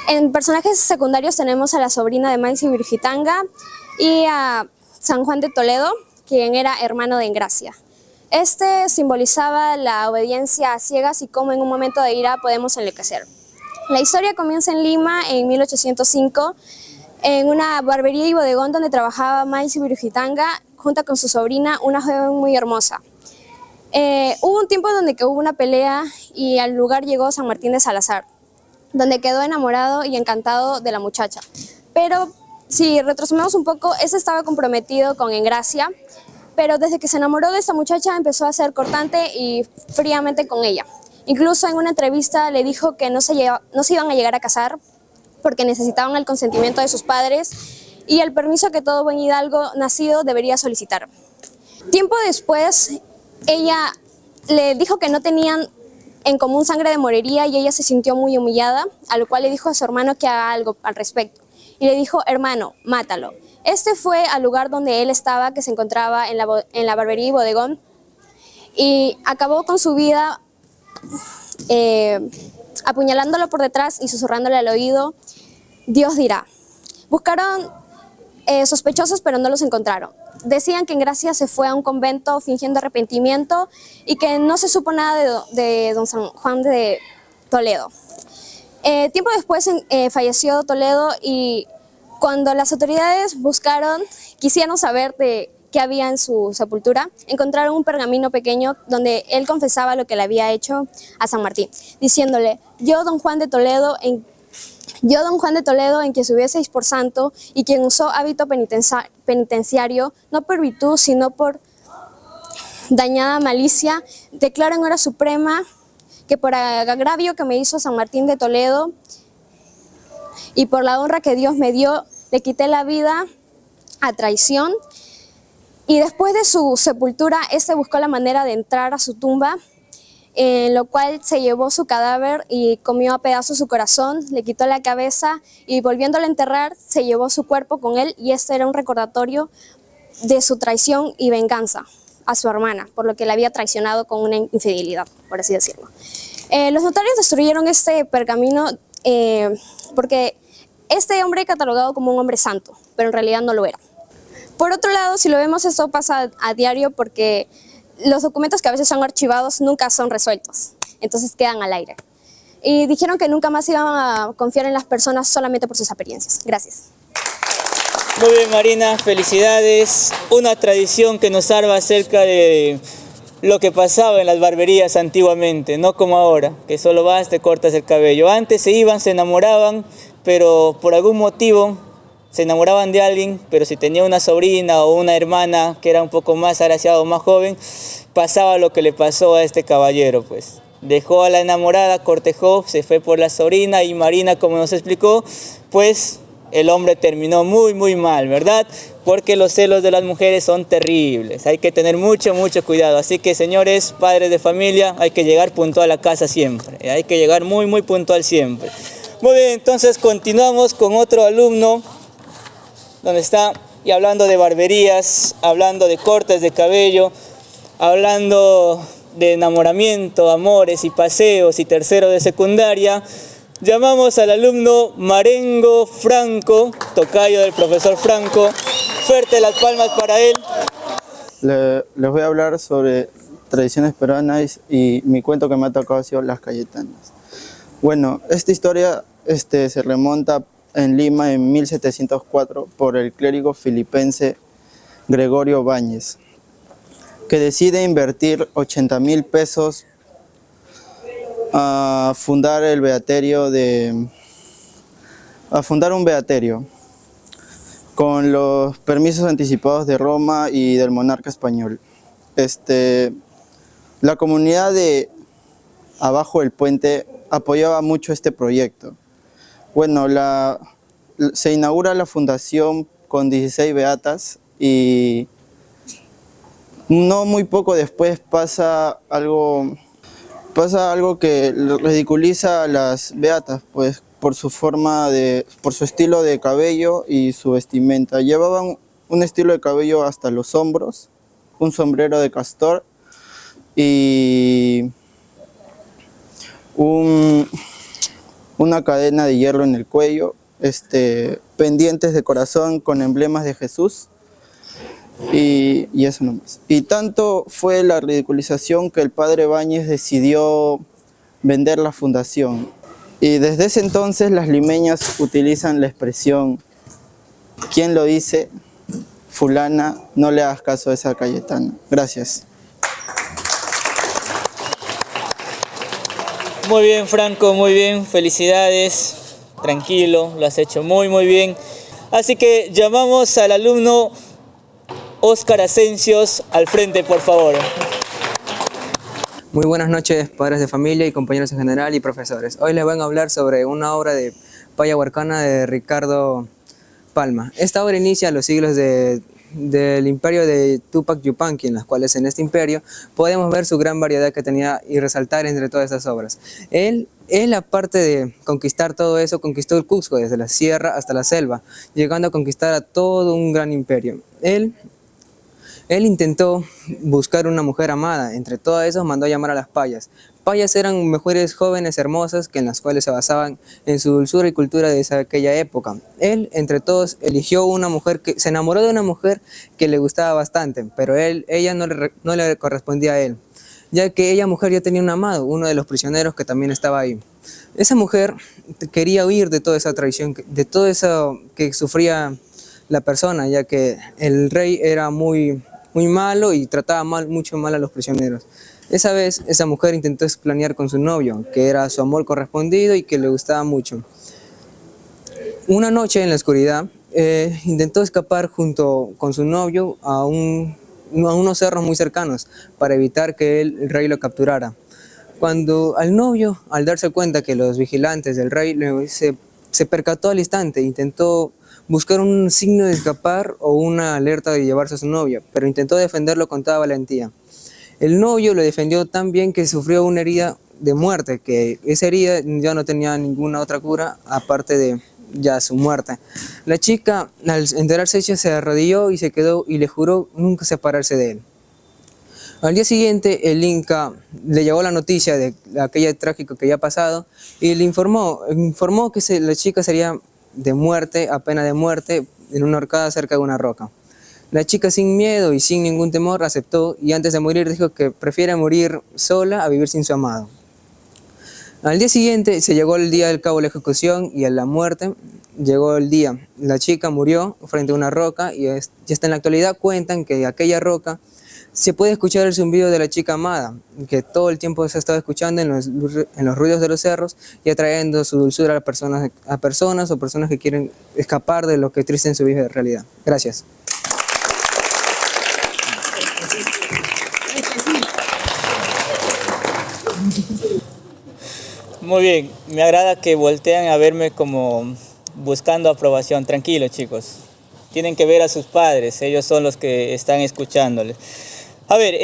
En personajes secundarios tenemos a la sobrina de Maese Virgitanga y a San Juan de Toledo, quien era hermano de Engracia. Este simbolizaba la obediencia a ciegas y cómo en un momento de ira podemos enloquecer. La historia comienza en Lima en 1805, en una barbería y bodegón donde trabajaba Maese Virgitanga junto con su sobrina, una joven muy hermosa. Hubo un tiempo donde hubo una pelea y al lugar llegó San Martín de Salazar, donde quedó enamorado y encantado de la muchacha. Pero si retrocedemos un poco, ese estaba comprometido con Engracia, pero desde que se enamoró de esta muchacha empezó a ser cortante y fríamente con ella. Incluso en una entrevista le dijo que no se iban a llegar a casar porque necesitaban el consentimiento de sus padres y el permiso que todo buen hidalgo nacido debería solicitar. Tiempo después, ella le dijo que no tenían en común sangre de morería y ella se sintió muy humillada, a lo cual le dijo a su hermano que haga algo al respecto. Y le dijo, hermano, mátalo. Este fue al lugar donde él estaba, que se encontraba en la barbería y bodegón, y acabó con su vida apuñalándolo por detrás y susurrándole al oído, Dios dirá. Buscaron sospechosos, pero no los encontraron. Decían que Engracia se fue a un convento fingiendo arrepentimiento y que no se supo nada de don San Juan de Toledo. Tiempo después falleció Toledo y cuando las autoridades quisieron saber de qué había en su sepultura, encontraron un pergamino pequeño donde él confesaba lo que le había hecho a San Martín, diciéndole, yo don Juan de Toledo, en quien se hubieseis por santo y quien usó hábito penitenciario, no por virtud, sino por dañada malicia, declaro en hora suprema que por agravio que me hizo San Martín de Toledo y por la honra que Dios me dio, le quité la vida a traición. Y después de su sepultura, buscó la manera de entrar a su tumba, en lo cual se llevó su cadáver y comió a pedazos su corazón, le quitó la cabeza y volviéndolo a enterrar, se llevó su cuerpo con él y este era un recordatorio de su traición y venganza a su hermana, por lo que la había traicionado con una infidelidad, por así decirlo. Los notarios destruyeron este pergamino porque este hombre es catalogado como un hombre santo, pero en realidad no lo era. Por otro lado, si lo vemos, esto pasa a diario porque los documentos que a veces son archivados nunca son resueltos, entonces quedan al aire. Y dijeron que nunca más iban a confiar en las personas solamente por sus apariencias. Gracias. Muy bien, Marina, felicidades. Una tradición que nos habla acerca de lo que pasaba en las barberías antiguamente, no como ahora, que solo vas, te cortas el cabello. Antes se iban, se enamoraban, pero por algún motivo se enamoraban de alguien, pero si tenía una sobrina o una hermana que era un poco más agraciada o más joven, pasaba lo que le pasó a este caballero, pues. Dejó a la enamorada, cortejó, se fue por la sobrina y Marina, como nos explicó, pues el hombre terminó muy mal, ¿verdad? Porque los celos de las mujeres son terribles, hay que tener mucho cuidado. Así que, señores, padres de familia, hay que llegar puntual a casa siempre, hay que llegar muy puntual siempre. Muy bien, entonces continuamos con otro alumno, donde está, y hablando de barberías, hablando de cortes de cabello, hablando de enamoramiento, amores y paseos y tercero de secundaria, llamamos al alumno Marengo Franco, tocayo del profesor Franco. Fuerte las palmas para él. Les voy a hablar sobre tradiciones peruanas y mi cuento que me ha tocado ha sido Las Cayetanas. Bueno, esta historia se remonta en Lima en 1704 por el clérigo filipense Gregorio Báñez, que decide invertir 80,000 pesos a fundar un beaterio con los permisos anticipados de Roma y del monarca español. La comunidad de abajo del puente apoyaba mucho este proyecto. Bueno, se inaugura la fundación con 16 beatas y no muy poco después pasa algo que ridiculiza a las beatas, pues por su estilo de cabello y su vestimenta. Llevaban un estilo de cabello hasta los hombros, un sombrero de castor y una cadena de hierro en el cuello, pendientes de corazón con emblemas de Jesús y eso nomás. Y tanto fue la ridiculización que el padre Báñez decidió vender la fundación. Y desde ese entonces las limeñas utilizan la expresión: ¿quién lo dice? Fulana, no le hagas caso a esa Cayetana. Gracias. Muy bien, Franco, muy bien, felicidades, tranquilo, lo has hecho muy bien. Así que llamamos al alumno Óscar Asensios al frente, por favor. Muy buenas noches, padres de familia y compañeros en general y profesores. Hoy les voy a hablar sobre una obra de Paya Huarcana de Ricardo Palma. Esta obra inicia los siglos del imperio de Tupac Yupanqui, en las cuales en este imperio podemos ver su gran variedad que tenía y resaltar entre todas estas obras. Él, aparte de conquistar todo eso, conquistó el Cusco desde la sierra hasta la selva, llegando a conquistar a todo un gran imperio. Él intentó buscar una mujer amada, entre todas esas mandó a llamar a las payas. Payas eran mujeres jóvenes hermosas en las cuales se basaban en su dulzura y cultura de aquella época. Él, entre todos, eligió una mujer se enamoró de una mujer que le gustaba bastante, pero ella no le correspondía a él, ya que ella mujer ya tenía un amado, uno de los prisioneros que también estaba ahí. Esa mujer quería huir de toda esa traición, de todo eso que sufría la persona, ya que el rey era muy malo y trataba mucho mal a los prisioneros. Esa vez, esa mujer intentó planear con su novio, que era su amor correspondido y que le gustaba mucho. Una noche en la oscuridad, intentó escapar junto con su novio a unos cerros muy cercanos para evitar que el rey lo capturara. Cuando al novio, al darse cuenta que los vigilantes del rey se percató al instante, intentó buscar un signo de escapar o una alerta de llevarse a su novia, pero intentó defenderlo con toda valentía. El novio lo defendió tan bien que sufrió una herida de muerte, que esa herida ya no tenía ninguna otra cura aparte de ya su muerte. La chica, al enterarse ella, se arrodilló y se quedó y le juró nunca separarse de él. Al día siguiente el Inca le llegó la noticia de aquello trágico que había pasado y le informó que la chica sería de muerte, a pena de muerte, en una horcada cerca de una roca. La chica, sin miedo y sin ningún temor, aceptó y antes de morir dijo que prefiere morir sola a vivir sin su amado. Al día siguiente se llegó el día del cabo de la ejecución y a la muerte llegó el día. La chica murió frente a una roca y hasta en la actualidad cuentan que de aquella roca se puede escuchar el zumbido de la chica amada, que todo el tiempo se ha estado escuchando en los ruidos de los cerros y atrayendo su dulzura a personas o personas que quieren escapar de lo que triste en su vida de realidad. Gracias. Muy bien, me agrada que voltean a verme como buscando aprobación. Tranquilos, chicos, tienen que ver a sus padres, ellos son los que están escuchándoles. A ver,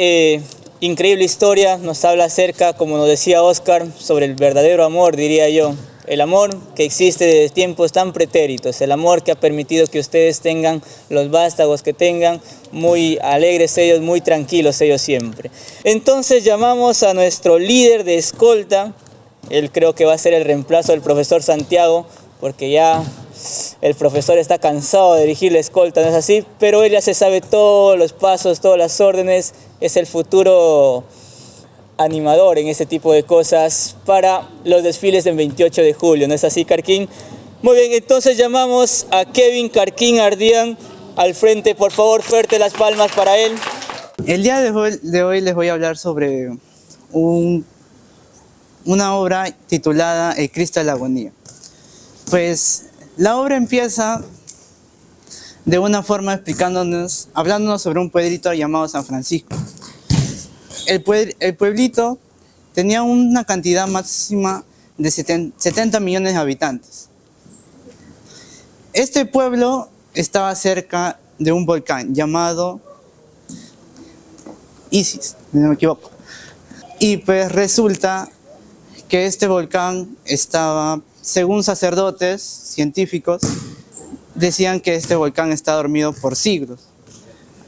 increíble historia, nos habla acerca, como nos decía Óscar, sobre el verdadero amor, diría yo. El amor que existe desde tiempos tan pretéritos, el amor que ha permitido que ustedes tengan los vástagos que tengan, muy alegres ellos, muy tranquilos ellos siempre. Entonces llamamos a nuestro líder de escolta, él creo que va a ser el reemplazo del profesor Santiago, porque ya el profesor está cansado de dirigir la escolta, ¿no es así? Pero él ya se sabe todos los pasos, todas las órdenes, es el futuro animador en ese tipo de cosas para los desfiles del 28 de julio, ¿no es así, Carquín? Muy bien, entonces llamamos a Kevin Carquín Ardián al frente, por favor, fuerte las palmas para él. El día de hoy les voy a hablar sobre una obra titulada El Cristo de la Agonía. Pues la obra empieza de una forma hablándonos sobre un pueblito llamado San Francisco. El pueblito tenía una cantidad máxima de 70 millones de habitantes. Este pueblo estaba cerca de un volcán llamado Isis, si no me equivoco. Y pues resulta que este volcán estaba, según sacerdotes científicos, decían que este volcán está dormido por siglos.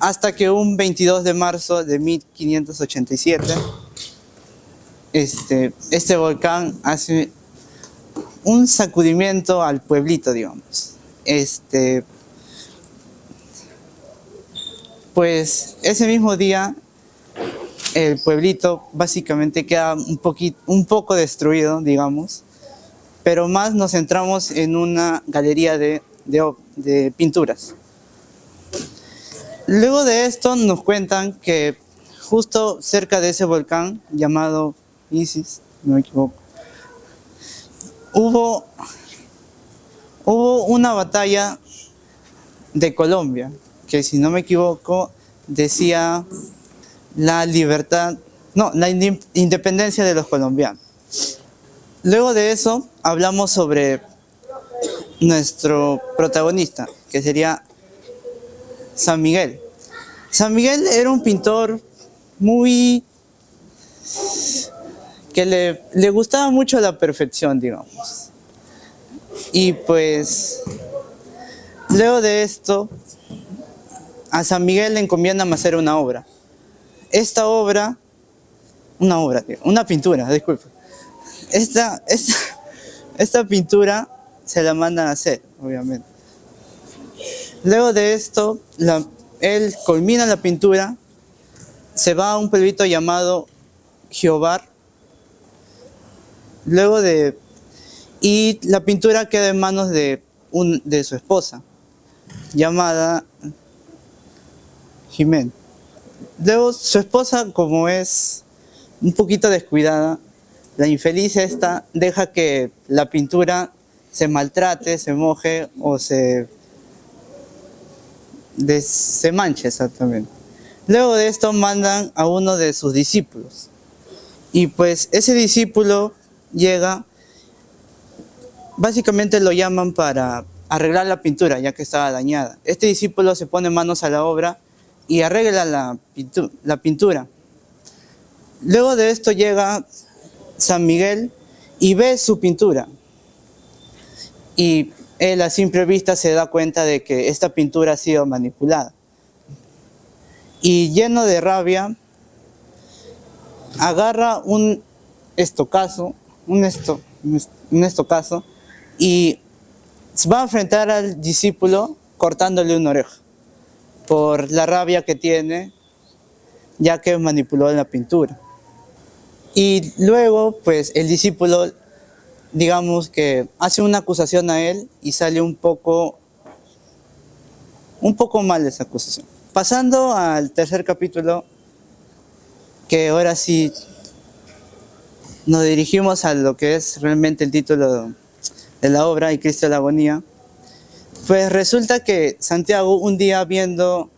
Hasta que un 22 de marzo de 1587, este volcán hace un sacudimiento al pueblito, digamos. Pues ese mismo día el pueblito básicamente queda un poco destruido, digamos, pero más nos centramos en una galería de pinturas. Luego de esto nos cuentan que justo cerca de ese volcán llamado Isis, no me equivoco, hubo una batalla de Colombia, que si no me equivoco decía la independencia de los colombianos. Luego de eso hablamos sobre nuestro protagonista, que sería San Miguel. San Miguel era un pintor que le gustaba mucho la perfección, digamos. Y pues luego de esto a San Miguel le encomiendan hacer una obra. Una pintura, disculpe. Esta pintura se la mandan a hacer, obviamente. Luego de esto, él culmina la pintura, se va a un pueblito llamado Jeobar. Y la pintura queda en manos de su esposa, llamada Jimena. Luego su esposa, como es un poquito descuidada, la infeliz esta deja que la pintura se maltrate, se moje o se manche exactamente. Luego de esto mandan a uno de sus discípulos. Y pues ese discípulo llega, básicamente lo llaman para arreglar la pintura ya que estaba dañada. Este discípulo se pone manos a la obra y arregla la pintura. Luego de esto llega San Miguel y ve su pintura. Y él a simple vista se da cuenta de que esta pintura ha sido manipulada. Y lleno de rabia, agarra un estocazo y va a enfrentar al discípulo cortándole una oreja por la rabia que tiene ya que manipuló la pintura. Y luego pues el discípulo, digamos que hace una acusación a él y sale un poco mal esa acusación. Pasando al tercer capítulo, que ahora sí nos dirigimos a lo que es realmente el título de la obra, El Cristo de la Agonía. Pues resulta que Santiago un día viendo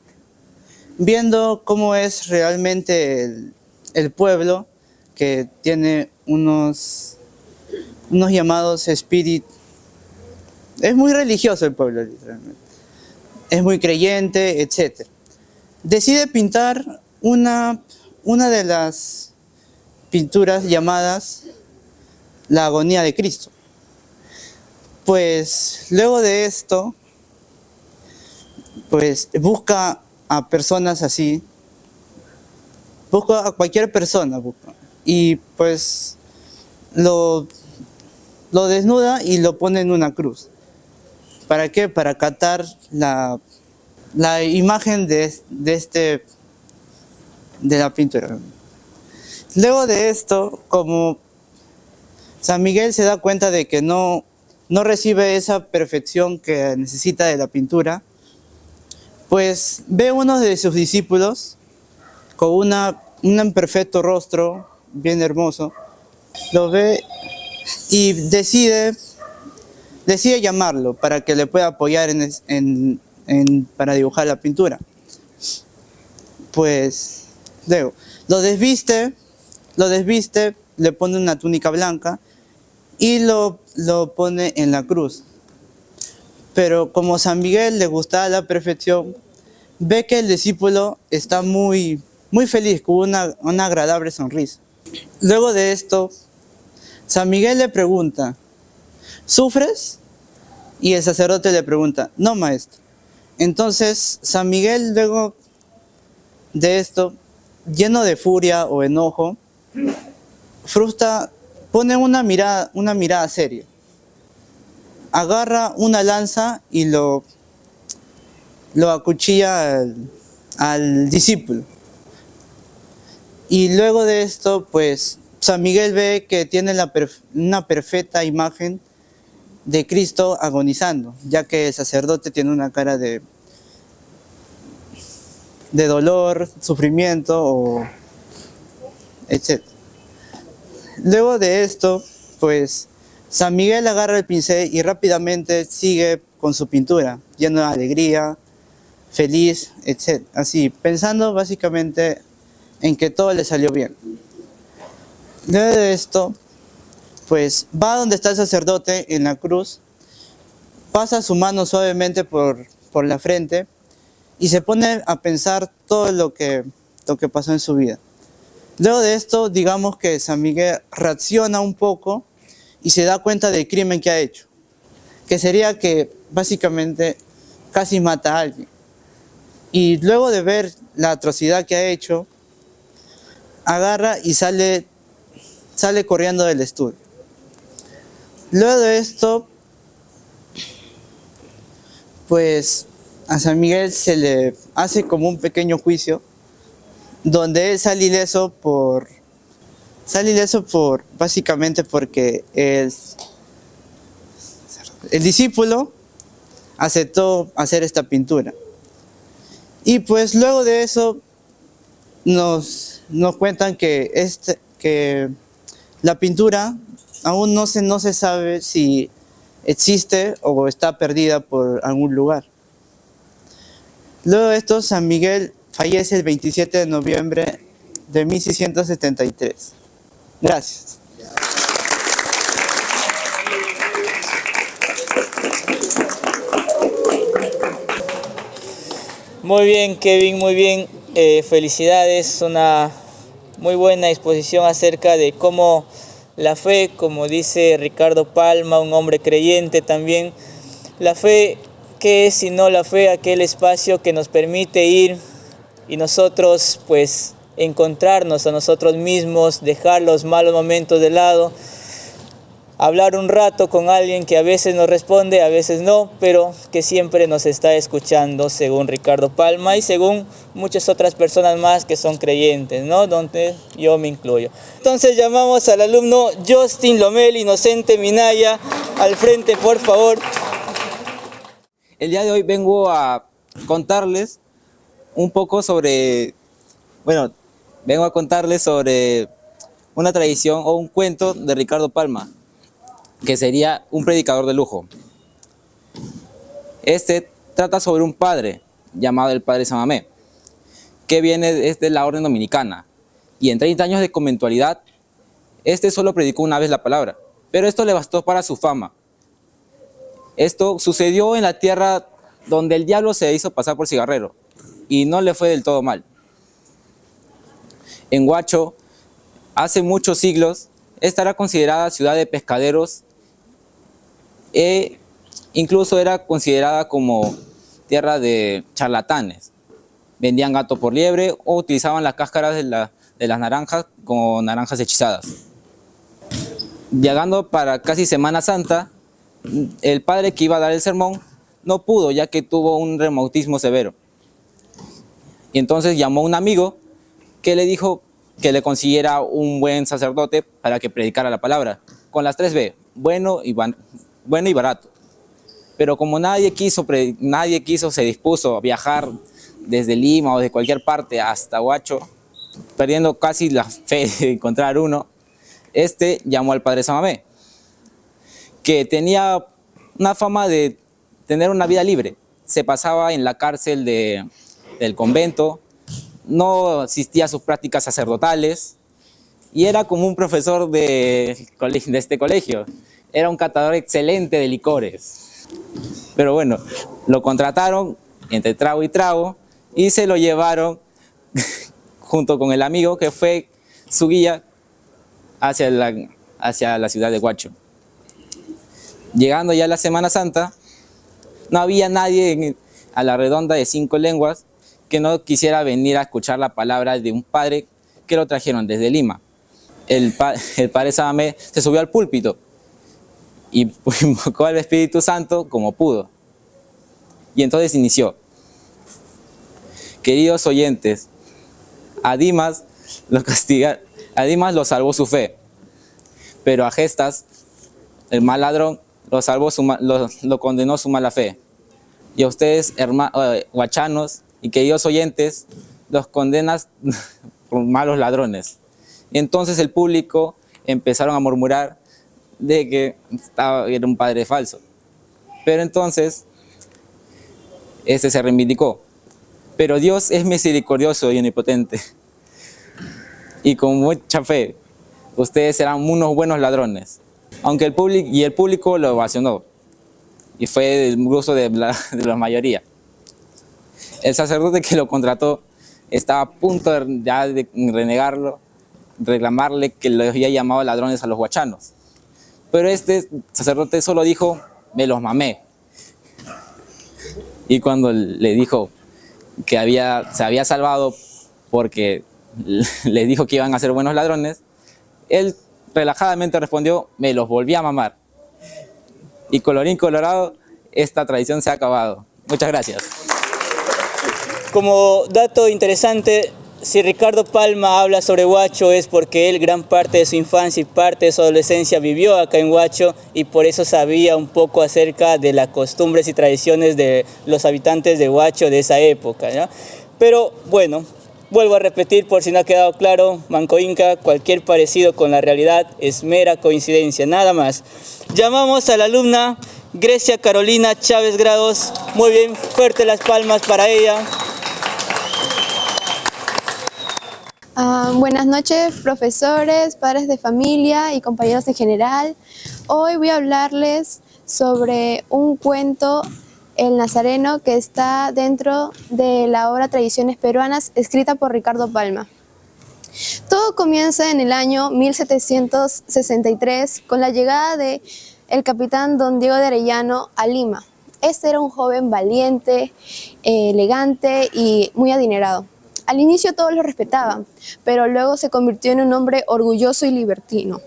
cómo es realmente el pueblo, que tiene unos llamados espíritus. Es muy religioso el pueblo, literalmente. Es muy creyente, etc. Decide pintar una de las pinturas llamadas La Agonía de Cristo. Pues luego de esto, pues busca a personas así, busca a cualquier persona, y pues lo desnuda y lo pone en una cruz. ¿Para qué? Para captar la imagen de la pintura. Luego de esto, como San Miguel se da cuenta de que no no recibe esa perfección que necesita de la pintura, pues ve uno de sus discípulos con un perfecto rostro, bien hermoso, lo ve y decide llamarlo para que le pueda apoyar para dibujar la pintura. Pues luego lo desviste, le pone una túnica blanca y lo pone en la cruz. Pero como San Miguel le gustaba la perfección, ve que el discípulo está muy feliz, con una agradable sonrisa. Luego de esto, San Miguel le pregunta, ¿sufres? Y el sacerdote le pregunta, no, maestro. Entonces San Miguel, luego de esto, lleno de furia o enojo, pone una mirada seria. Agarra una lanza y lo acuchilla al discípulo. Y luego de esto, pues, San Miguel ve que tiene una perfecta imagen de Cristo agonizando, ya que el sacerdote tiene una cara de dolor, sufrimiento, etc. Luego de esto, pues, San Miguel agarra el pincel y rápidamente sigue con su pintura, lleno de alegría, feliz, etc. Así, pensando básicamente en que todo le salió bien. Luego de esto, pues va donde está el sacerdote en la cruz, pasa su mano suavemente por la frente y se pone a pensar todo lo que pasó en su vida. Luego de esto, digamos que San Miguel reacciona un poco y se da cuenta del crimen que ha hecho, que sería que básicamente casi mata a alguien. Y luego de ver la atrocidad que ha hecho, agarra y sale corriendo del estudio. Luego de esto, pues a San Miguel se le hace como un pequeño juicio, donde él sale ileso básicamente porque el discípulo aceptó hacer esta pintura. Y pues luego de eso nos cuentan que la pintura aún no se sabe si existe o está perdida por algún lugar. Luego de esto, San Miguel fallece el 27 de noviembre de 1673. Gracias. Muy bien, Kevin, muy bien. Felicidades, una muy buena exposición acerca de cómo la fe, como dice Ricardo Palma, un hombre creyente también, la fe, ¿qué es sino la fe? Aquel espacio que nos permite ir y nosotros pues encontrarnos a nosotros mismos, dejar los malos momentos de lado, hablar un rato con alguien que a veces nos responde, a veces no, pero que siempre nos está escuchando, según Ricardo Palma y según muchas otras personas más que son creyentes, ¿no? Donde yo me incluyo. Entonces llamamos al alumno Justin Lomel Inocente Minaya al frente, por favor. El día de hoy vengo a contarles un poco sobre, vengo a contarles sobre una tradición o un cuento de Ricardo Palma, que sería un predicador de lujo. Este trata sobre un padre llamado el Padre Samamé, que viene desde la orden dominicana, y en 30 años de conventualidad, este solo predicó una vez la palabra, pero esto le bastó para su fama. Esto sucedió en la tierra donde el diablo se hizo pasar por cigarrero, y no le fue del todo mal. En Huacho, hace muchos siglos, esta era considerada ciudad de pescaderos e incluso era considerada como tierra de charlatanes. Vendían gato por liebre o utilizaban las cáscaras de las naranjas como naranjas hechizadas. Llegando para casi Semana Santa, el padre que iba a dar el sermón no pudo, ya que tuvo un reumatismo severo. Y entonces llamó a un amigo que le dijo que le consiguiera un buen sacerdote para que predicara la palabra, con las 3 B, bueno y bueno y barato. Pero como nadie se dispuso a viajar desde Lima o de cualquier parte hasta Huacho, perdiendo casi la fe de encontrar uno, llamó al padre Samamé, que tenía una fama de tener una vida libre. Se pasaba en la cárcel del convento, no asistía a sus prácticas sacerdotales y era como un profesor de este colegio. Era un catador excelente de licores. Pero bueno, lo contrataron entre trago y trago y se lo llevaron junto con el amigo que fue su guía hacia la ciudad de Huacho. Llegando ya a la Semana Santa, no había nadie a la redonda de 5 lenguas que no quisiera venir a escuchar la palabra de un padre que lo trajeron desde Lima. El padre Samamé se subió al púlpito y invocó al Espíritu Santo como pudo. Y entonces inició: queridos oyentes, a Dimas lo salvó su fe, pero a Gestas, el mal ladrón, lo condenó su mala fe. Y a ustedes, huachanos y queridos oyentes, los condenas por malos ladrones. Y entonces el público empezaron a murmurar de que era un padre falso. Pero entonces se reivindicó. Pero Dios es misericordioso y omnipotente. Y con mucha fe, ustedes serán unos buenos ladrones. Aunque el público lo ovacionó. Y fue del gusto de la mayoría. El sacerdote que lo contrató estaba a punto de renegarlo, reclamarle que lo había llamado ladrones a los huachanos. Pero este sacerdote solo dijo: me los mamé. Y cuando le dijo que se había salvado porque le dijo que iban a ser buenos ladrones, él relajadamente respondió: me los volví a mamar. Y colorín colorado, esta tradición se ha acabado. Muchas gracias. Como dato interesante, si Ricardo Palma habla sobre Huacho es porque él gran parte de su infancia y parte de su adolescencia vivió acá en Huacho y por eso sabía un poco acerca de las costumbres y tradiciones de los habitantes de Huacho de esa época, ¿no? Pero bueno, vuelvo a repetir por si no ha quedado claro, Manco Inca, cualquier parecido con la realidad es mera coincidencia, nada más. Llamamos a la alumna Grecia Carolina Chávez Grados. Muy bien, fuerte las palmas para ella. Buenas noches, profesores, padres de familia y compañeros en general. Hoy voy a hablarles sobre un cuento, El Nazareno, que está dentro de la obra Tradiciones Peruanas, escrita por Ricardo Palma. Todo comienza en el año 1763 con la llegada de el capitán Don Diego de Arellano a Lima. Este era un joven valiente, elegante y muy adinerado. Al inicio todos lo respetaban, pero luego se convirtió en un hombre orgulloso y libertino.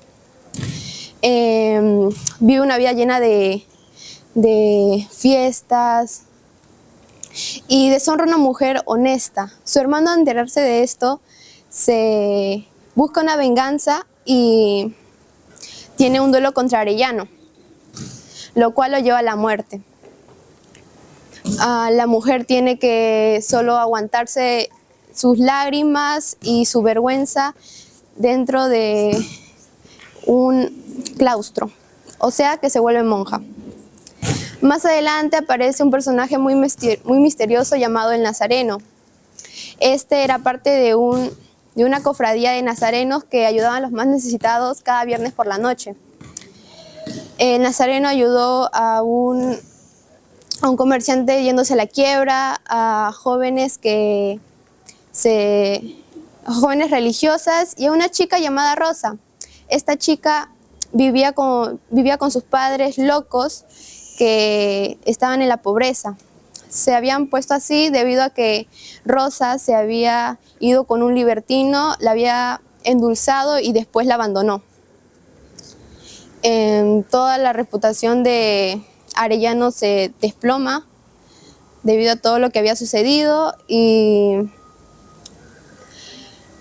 Vive una vida llena de fiestas y deshonra a una mujer honesta. Su hermano, al enterarse de esto, se busca una venganza y tiene un duelo contra Arellano, lo cual lo lleva a la muerte. La mujer tiene que solo aguantarse sus lágrimas y su vergüenza dentro de un claustro, o sea que se vuelve monja. Más adelante aparece un personaje muy misterioso llamado el Nazareno. Este era parte de una cofradía de nazarenos que ayudaban a los más necesitados cada viernes por la noche. El Nazareno ayudó a un comerciante yéndose a la quiebra, a jóvenes jóvenes religiosas y a una chica llamada Rosa. Esta chica vivía con sus padres locos que estaban en la pobreza. Se habían puesto así debido a que Rosa se había ido con un libertino, la había endulzado y después la abandonó. Toda la reputación de Arellano se desploma debido a todo lo que había sucedido y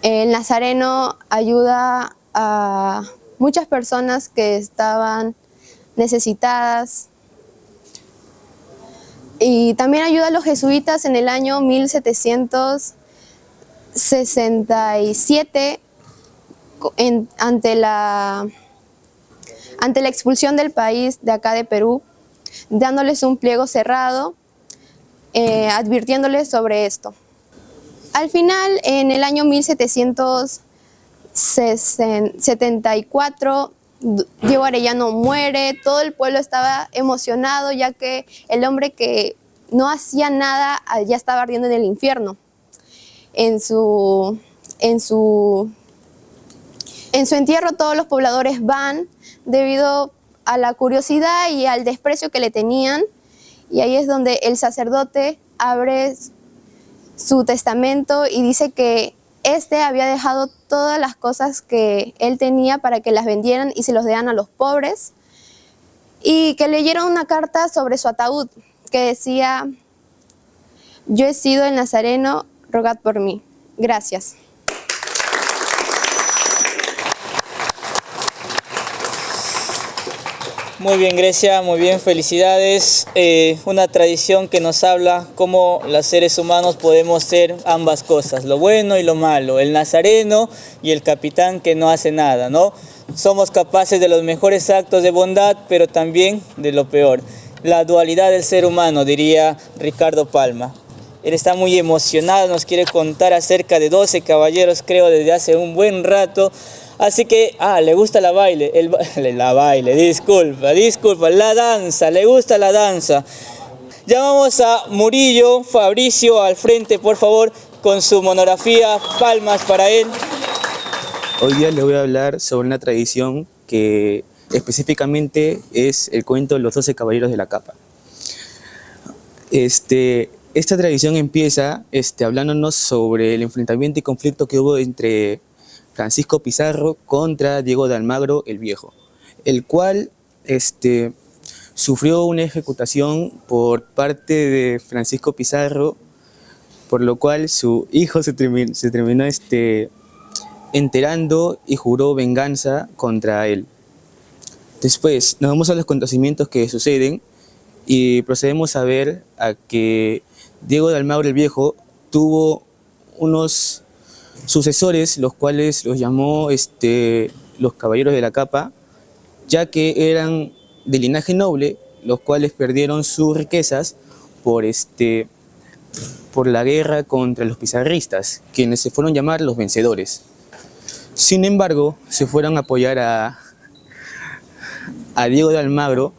el Nazareno ayuda a muchas personas que estaban necesitadas. Y también ayuda a los jesuitas en el año 1767 ante la expulsión del país de acá de Perú, dándoles un pliego cerrado, advirtiéndoles sobre esto. Al final, en el año 1774, Diego Arellano muere, todo el pueblo estaba emocionado ya que el hombre que no hacía nada ya estaba ardiendo en el infierno. En su entierro todos los pobladores van debido a la curiosidad y al desprecio que le tenían, y ahí es donde el sacerdote abre su testamento y dice que había dejado todas las cosas que él tenía para que las vendieran y se los dieran a los pobres, y que leyeron una carta sobre su ataúd que decía: yo he sido el Nazareno, rogad por mí. Gracias. Muy bien, Grecia, muy bien, felicidades. Una tradición que nos habla cómo los seres humanos podemos ser ambas cosas, lo bueno y lo malo, el nazareno y el capitán que no hace nada, ¿no? Somos capaces de los mejores actos de bondad, pero también de lo peor. La dualidad del ser humano, diría Ricardo Palma. Él está muy emocionado, nos quiere contar acerca de 12 caballeros, creo, desde hace un buen rato. Así que, le gusta la danza, le gusta la danza. Llamamos a Murillo Fabricio al frente, por favor, con su monografía, palmas para él. Hoy día les voy a hablar sobre una tradición que específicamente es el cuento de los 12 caballeros de la capa. Esta tradición empieza hablándonos sobre el enfrentamiento y conflicto que hubo entre Francisco Pizarro contra Diego de Almagro el Viejo, el cual sufrió una ejecutación por parte de Francisco Pizarro, por lo cual su hijo se terminó enterando y juró venganza contra él. Después nos vamos a los acontecimientos que suceden y procedemos a ver a que Diego de Almagro el Viejo tuvo unos sucesores, los cuales los llamó los caballeros de la capa, ya que eran de linaje noble, los cuales perdieron sus riquezas por la guerra contra los pizarristas, quienes se fueron a llamar los vencedores. Sin embargo, se fueron a apoyar a Diego de Almagro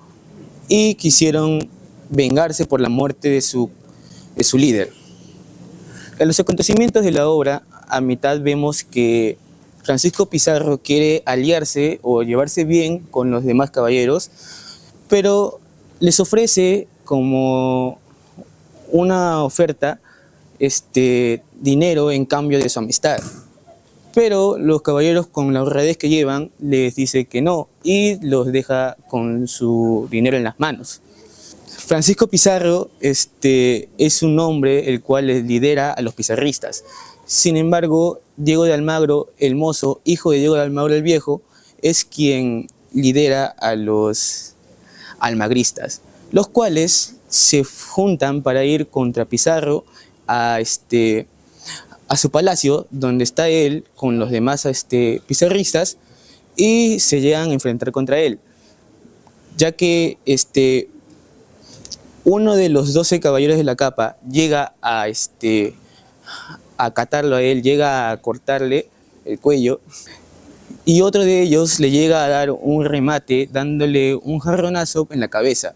y quisieron vengarse por la muerte de su líder. En los acontecimientos de la obra, a mitad vemos que Francisco Pizarro quiere aliarse o llevarse bien con los demás caballeros, pero les ofrece como una oferta dinero en cambio de su amistad. Pero los caballeros, con la honradez que llevan, les dice que no y los deja con su dinero en las manos. Francisco Pizarro es un hombre el cual les lidera a los pizarristas. Sin embargo, Diego de Almagro, el mozo, hijo de Diego de Almagro el Viejo, es quien lidera a los almagristas, los cuales se juntan para ir contra Pizarro a su palacio, donde está él con los demás pizarristas, y se llegan a enfrentar contra él, ya que uno de los 12 caballeros de la capa llega a catarlo a él, llega a cortarle el cuello, y otro de ellos le llega a dar un remate dándole un jarronazo en la cabeza.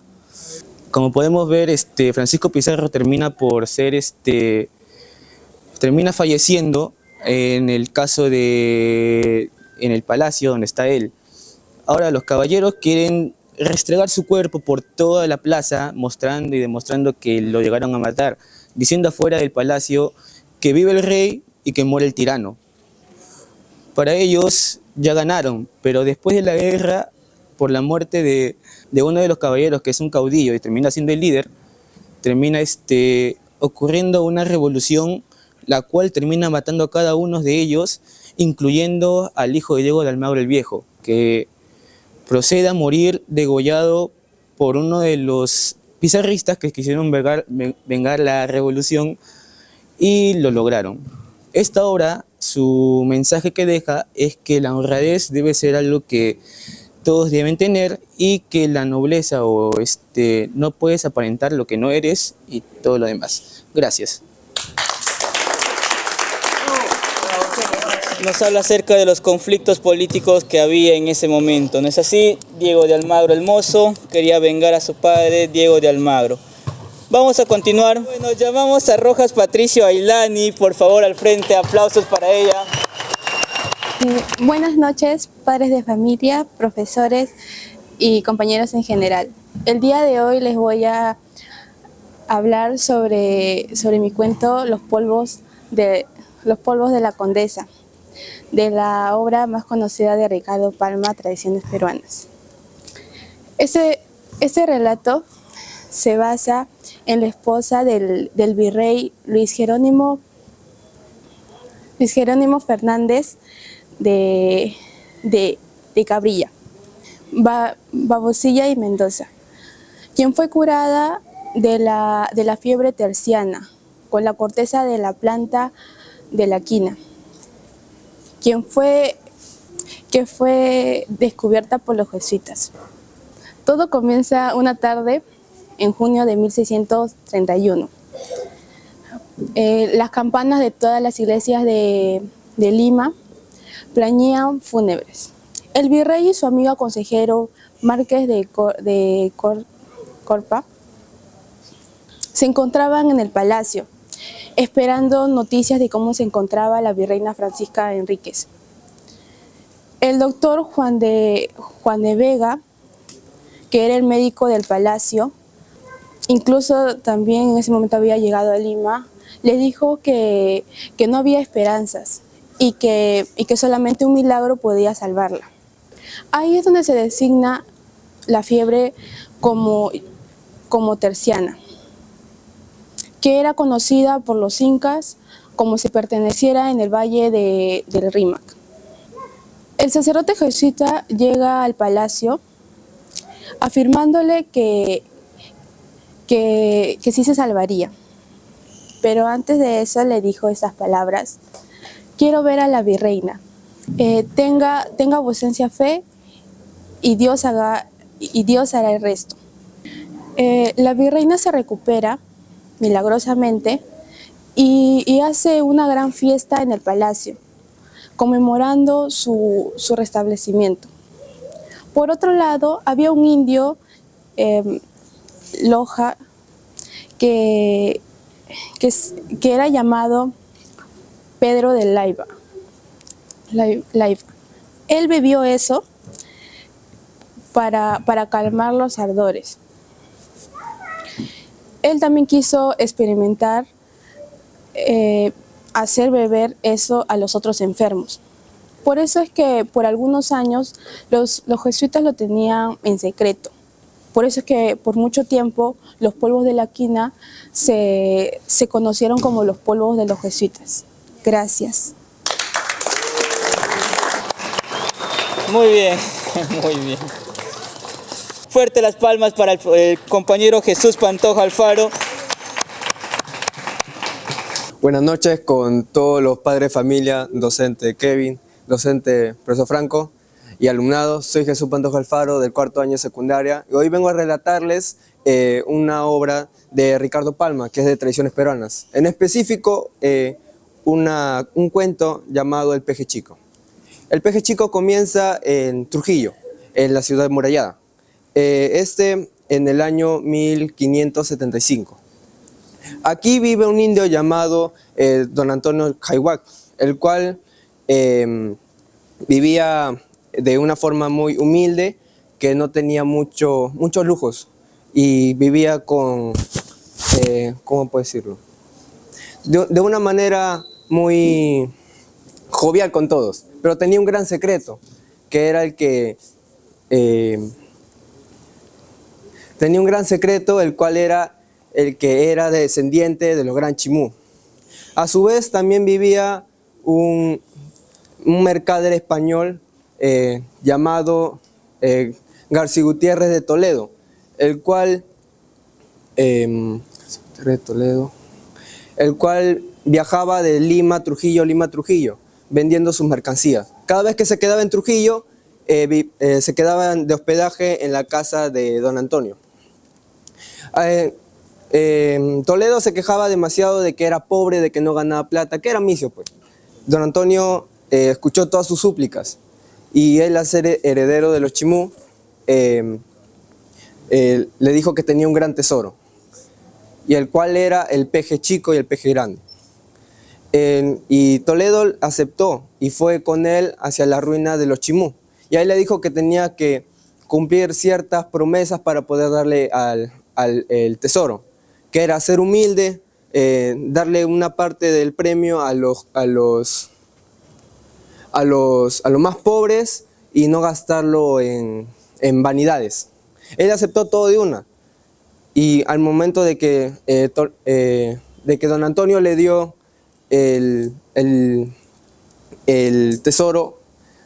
Como podemos ver, Francisco Pizarro termina falleciendo en el palacio donde está él. Ahora los caballeros quieren restregar su cuerpo por toda la plaza, mostrando y demostrando que lo llegaron a matar, diciendo afuera del palacio que vive el rey y que muere el tirano. Para ellos ya ganaron, pero después de la guerra, por la muerte de uno de los caballeros, que es un caudillo y termina siendo el líder, termina ocurriendo una revolución, la cual termina matando a cada uno de ellos, incluyendo al hijo de Diego de Almagro el Viejo, que procede a morir degollado por uno de los pizarristas que quisieron vengar la revolución y lo lograron. Esta obra, su mensaje que deja es que la honradez debe ser algo que todos deben tener y que la nobleza no puedes aparentar lo que no eres y todo lo demás. Gracias. Nos habla acerca de los conflictos políticos que había en ese momento, ¿no es así? Diego de Almagro el Mozo quería vengar a su padre, Diego de Almagro. Vamos a continuar. Bueno, llamamos a Rojas Patricio Ailani, por favor, al frente, aplausos para ella. Buenas noches, padres de familia, profesores y compañeros en general. El día de hoy les voy a hablar sobre mi cuento Los polvos de la Condesa, de la obra más conocida de Ricardo Palma, Tradiciones Peruanas. Este relato se basa en la esposa del virrey Luis Jerónimo Fernández de Cabrilla, Babosilla y Mendoza, quien fue curada de la fiebre terciana con la corteza de la planta de la quina, que fue descubierta por los jesuitas. Todo comienza una tarde en junio de 1631. Las campanas de todas las iglesias de Lima plañían fúnebres. El virrey y su amigo consejero Márquez de Corpa se encontraban en el palacio, esperando noticias de cómo se encontraba la virreina Francisca Enríquez. El doctor Juan de Vega, que era el médico del palacio, incluso también en ese momento había llegado a Lima, le dijo que no había esperanzas y que solamente un milagro podía salvarla. Ahí es donde se designa la fiebre como terciana, que era conocida por los incas como si perteneciera en el valle del Rímac. El sacerdote jesuita llega al palacio afirmándole que sí se salvaría, pero antes de eso le dijo estas palabras: quiero ver a la virreina, tenga vuecencia fe y Dios hará el resto. La virreina se recupera milagrosamente y hace una gran fiesta en el palacio, conmemorando su restablecimiento. Por otro lado, había un indio, Loja, que era llamado Pedro de Laiva. Él bebió eso para calmar los ardores. Él también quiso experimentar hacer beber eso a los otros enfermos. Por eso es que por algunos años los jesuitas lo tenían en secreto. Por eso es que por mucho tiempo los polvos de la quina se conocieron como los polvos de los jesuitas. Gracias. Muy bien, muy bien. Fuerte las palmas para el compañero Jesús Pantoja Alfaro. Buenas noches con todos los padres de familia, docente Kevin, docente profesor Franco y alumnado. Soy Jesús Pantoja Alfaro del cuarto año de secundaria y hoy vengo a relatarles una obra de Ricardo Palma, que es de Tradiciones Peruanas. En específico, un cuento llamado El Peje Chico. El Peje Chico comienza en Trujillo, en la ciudad amurallada. En el año 1575. Aquí vive un indio llamado Don Antonio Jaihuac, el cual vivía de una forma muy humilde, que no tenía muchos lujos y vivía con, ¿cómo puedo decirlo? De una manera muy jovial con todos, pero tenía un gran secreto, que era el que... tenía un gran secreto, el cual era el que era descendiente de los Gran Chimú. A su vez también vivía un mercader español llamado García Gutiérrez de Toledo, el cual viajaba de Lima a Trujillo, vendiendo sus mercancías. Cada vez que se quedaba en Trujillo, se quedaban de hospedaje en la casa de don Antonio. Toledo se quejaba demasiado de que era pobre, de que no ganaba plata, que era misio, pues. Don Antonio escuchó todas sus súplicas y él, al ser heredero de los Chimú, le dijo que tenía un gran tesoro, y el cual era el peje chico y el peje grande. Y Toledo aceptó y fue con él hacia la ruina de los Chimú. Y ahí le dijo que tenía que cumplir ciertas promesas para poder darle el tesoro, que era ser humilde, darle una parte del premio a los más pobres y no gastarlo en vanidades. Él aceptó todo de una. Y al momento de que don Antonio le dio el tesoro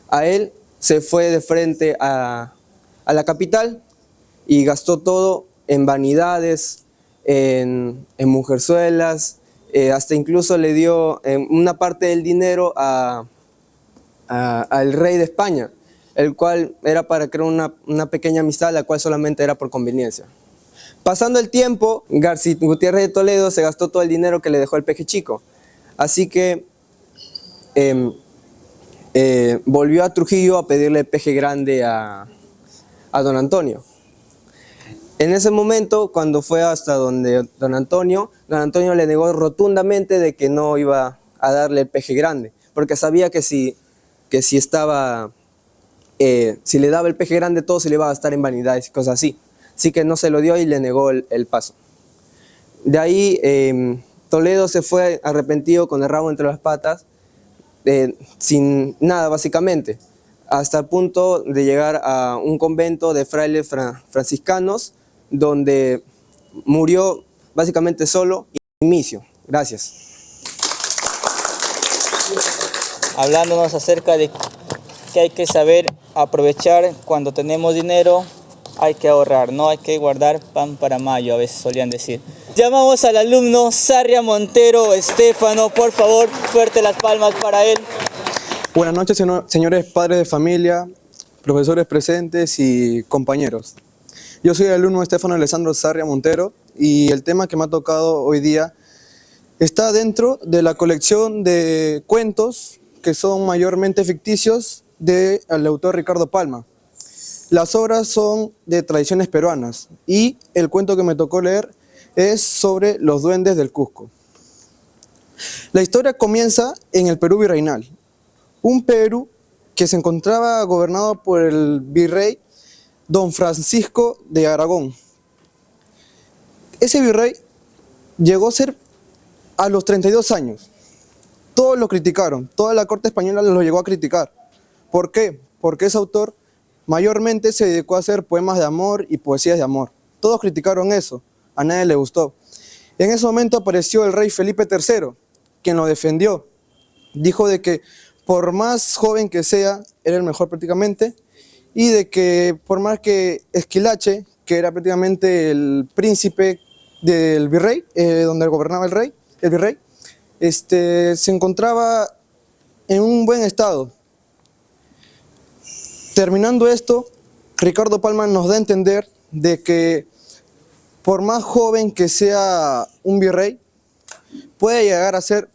a él, se fue de frente a la capital y gastó todo en vanidades, en mujerzuelas, hasta incluso le dio una parte del dinero al rey de España, el cual era para crear una pequeña amistad, la cual solamente era por conveniencia. Pasando el tiempo, García Gutiérrez de Toledo se gastó todo el dinero que le dejó el peje chico. Así que volvió a Trujillo a pedirle el peje grande a don Antonio. En ese momento, cuando fue hasta donde don Antonio le negó rotundamente de que no iba a darle el peje grande, porque sabía que si le daba el peje grande, todo se le iba a gastar en vanidades y cosas así. Así que no se lo dio y le negó el paso. De ahí Toledo se fue arrepentido con el rabo entre las patas, sin nada básicamente, hasta el punto de llegar a un convento de frailes franciscanos, donde murió básicamente solo y misio. Gracias. Hablándonos acerca de que hay que saber aprovechar cuando tenemos dinero, hay que ahorrar, no hay que guardar pan para mayo, a veces solían decir. Llamamos al alumno Sarria Montero Estefano, por favor, fuerte las palmas para él. Buenas noches, señores padres de familia, profesores presentes y compañeros. Yo soy el alumno Estefano Alessandro Sarria Montero y el tema que me ha tocado hoy día está dentro de la colección de cuentos que son mayormente ficticios del autor Ricardo Palma. Las obras son de tradiciones peruanas y el cuento que me tocó leer es sobre los duendes del Cusco. La historia comienza en el Perú virreinal, un Perú que se encontraba gobernado por el virrey don Francisco de Aragón. Ese virrey llegó a ser a los 32 años. Todos lo criticaron, toda la corte española lo llegó a criticar. ¿Por qué? Porque ese autor mayormente se dedicó a hacer poemas de amor y poesías de amor. Todos criticaron eso, a nadie le gustó. En ese momento apareció el rey Felipe III, quien lo defendió. Dijo de que por más joven que sea, era el mejor prácticamente, y de que por más que Esquilache, que era prácticamente el príncipe del virrey, donde gobernaba el virrey, se encontraba en un buen estado. Terminando esto, Ricardo Palma nos da a entender de que por más joven que sea un virrey, puede llegar a hacer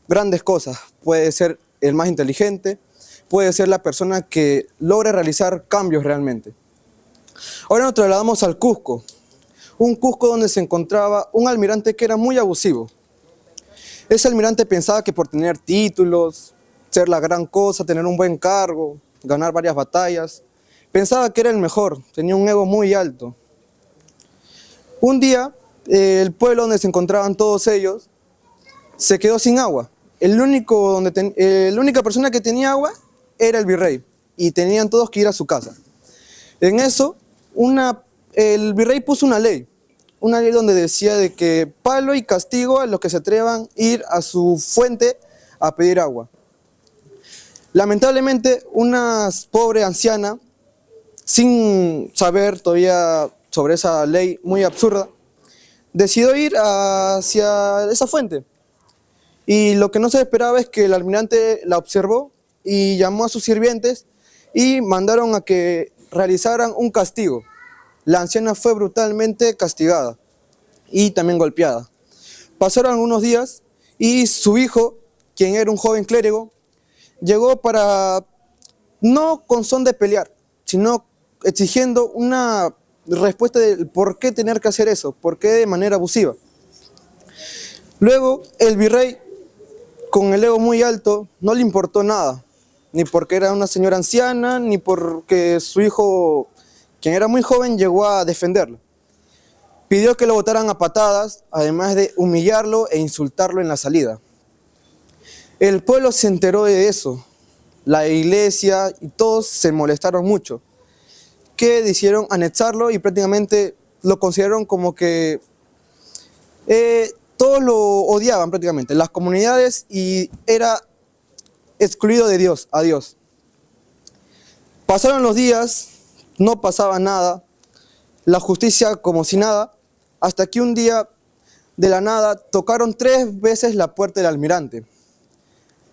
grandes cosas. Puede ser el más inteligente, puede ser la persona que logre realizar cambios realmente. Ahora nos trasladamos al Cusco, un Cusco donde se encontraba un almirante que era muy abusivo. Ese almirante pensaba que por tener títulos, ser la gran cosa, tener un buen cargo, ganar varias batallas, pensaba que era el mejor, tenía un ego muy alto. Un día, el pueblo donde se encontraban todos ellos se quedó sin agua. La única persona que tenía agua era el virrey y tenían todos que ir a su casa. En eso, el virrey puso una ley donde decía de que palo y castigo a los que se atrevan a ir a su fuente a pedir agua. Lamentablemente, una pobre anciana sin saber todavía sobre esa ley muy absurda, decidió ir hacia esa fuente. Y lo que no se esperaba es que el almirante la observó y llamó a sus sirvientes y mandaron a que realizaran un castigo. La anciana fue brutalmente castigada y también golpeada. Pasaron algunos días y su hijo, quien era un joven clérigo, llegó para, no con son de pelear, sino exigiendo una respuesta del por qué tener que hacer eso, por qué de manera abusiva. Luego el virrey, con el ego muy alto, no le importó nada, ni porque era una señora anciana, ni porque su hijo, quien era muy joven, llegó a defenderlo. Pidió que lo botaran a patadas, además de humillarlo e insultarlo en la salida. El pueblo se enteró de eso, la iglesia y todos se molestaron mucho, que decidieron anexarlo y prácticamente lo consideraron como que todos lo odiaban prácticamente, las comunidades, y era excluido de Dios, a Dios. Pasaron los días, no pasaba nada, la justicia como si nada, hasta que un día de la nada tocaron 3 veces la puerta del almirante.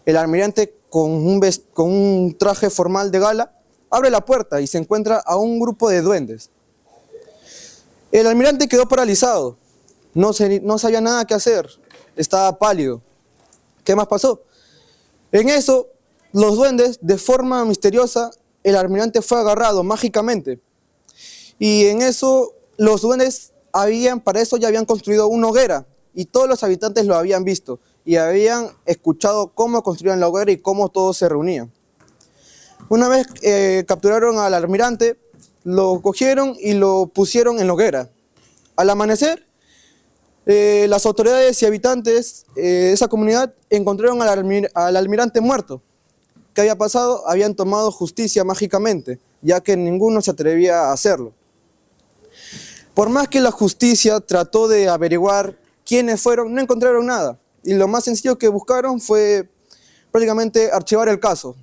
El almirante, con un traje formal de gala, abre la puerta y se encuentra a un grupo de duendes. El almirante quedó paralizado, no sabía nada qué hacer, estaba pálido. ¿Qué más pasó? En eso, los duendes, de forma misteriosa, el almirante fue agarrado mágicamente. Y en eso, los duendes para eso ya habían construido una hoguera, y todos los habitantes lo habían visto, y habían escuchado cómo construían la hoguera y cómo todos se reunían. Una vez capturaron al almirante, lo cogieron y lo pusieron en la hoguera. Al amanecer, las autoridades y habitantes de esa comunidad encontraron al almirante muerto. ¿Qué había pasado? Habían tomado justicia mágicamente, ya que ninguno se atrevía a hacerlo. Por más que la justicia trató de averiguar quiénes fueron, no encontraron nada. Y lo más sencillo que buscaron fue prácticamente archivar el caso.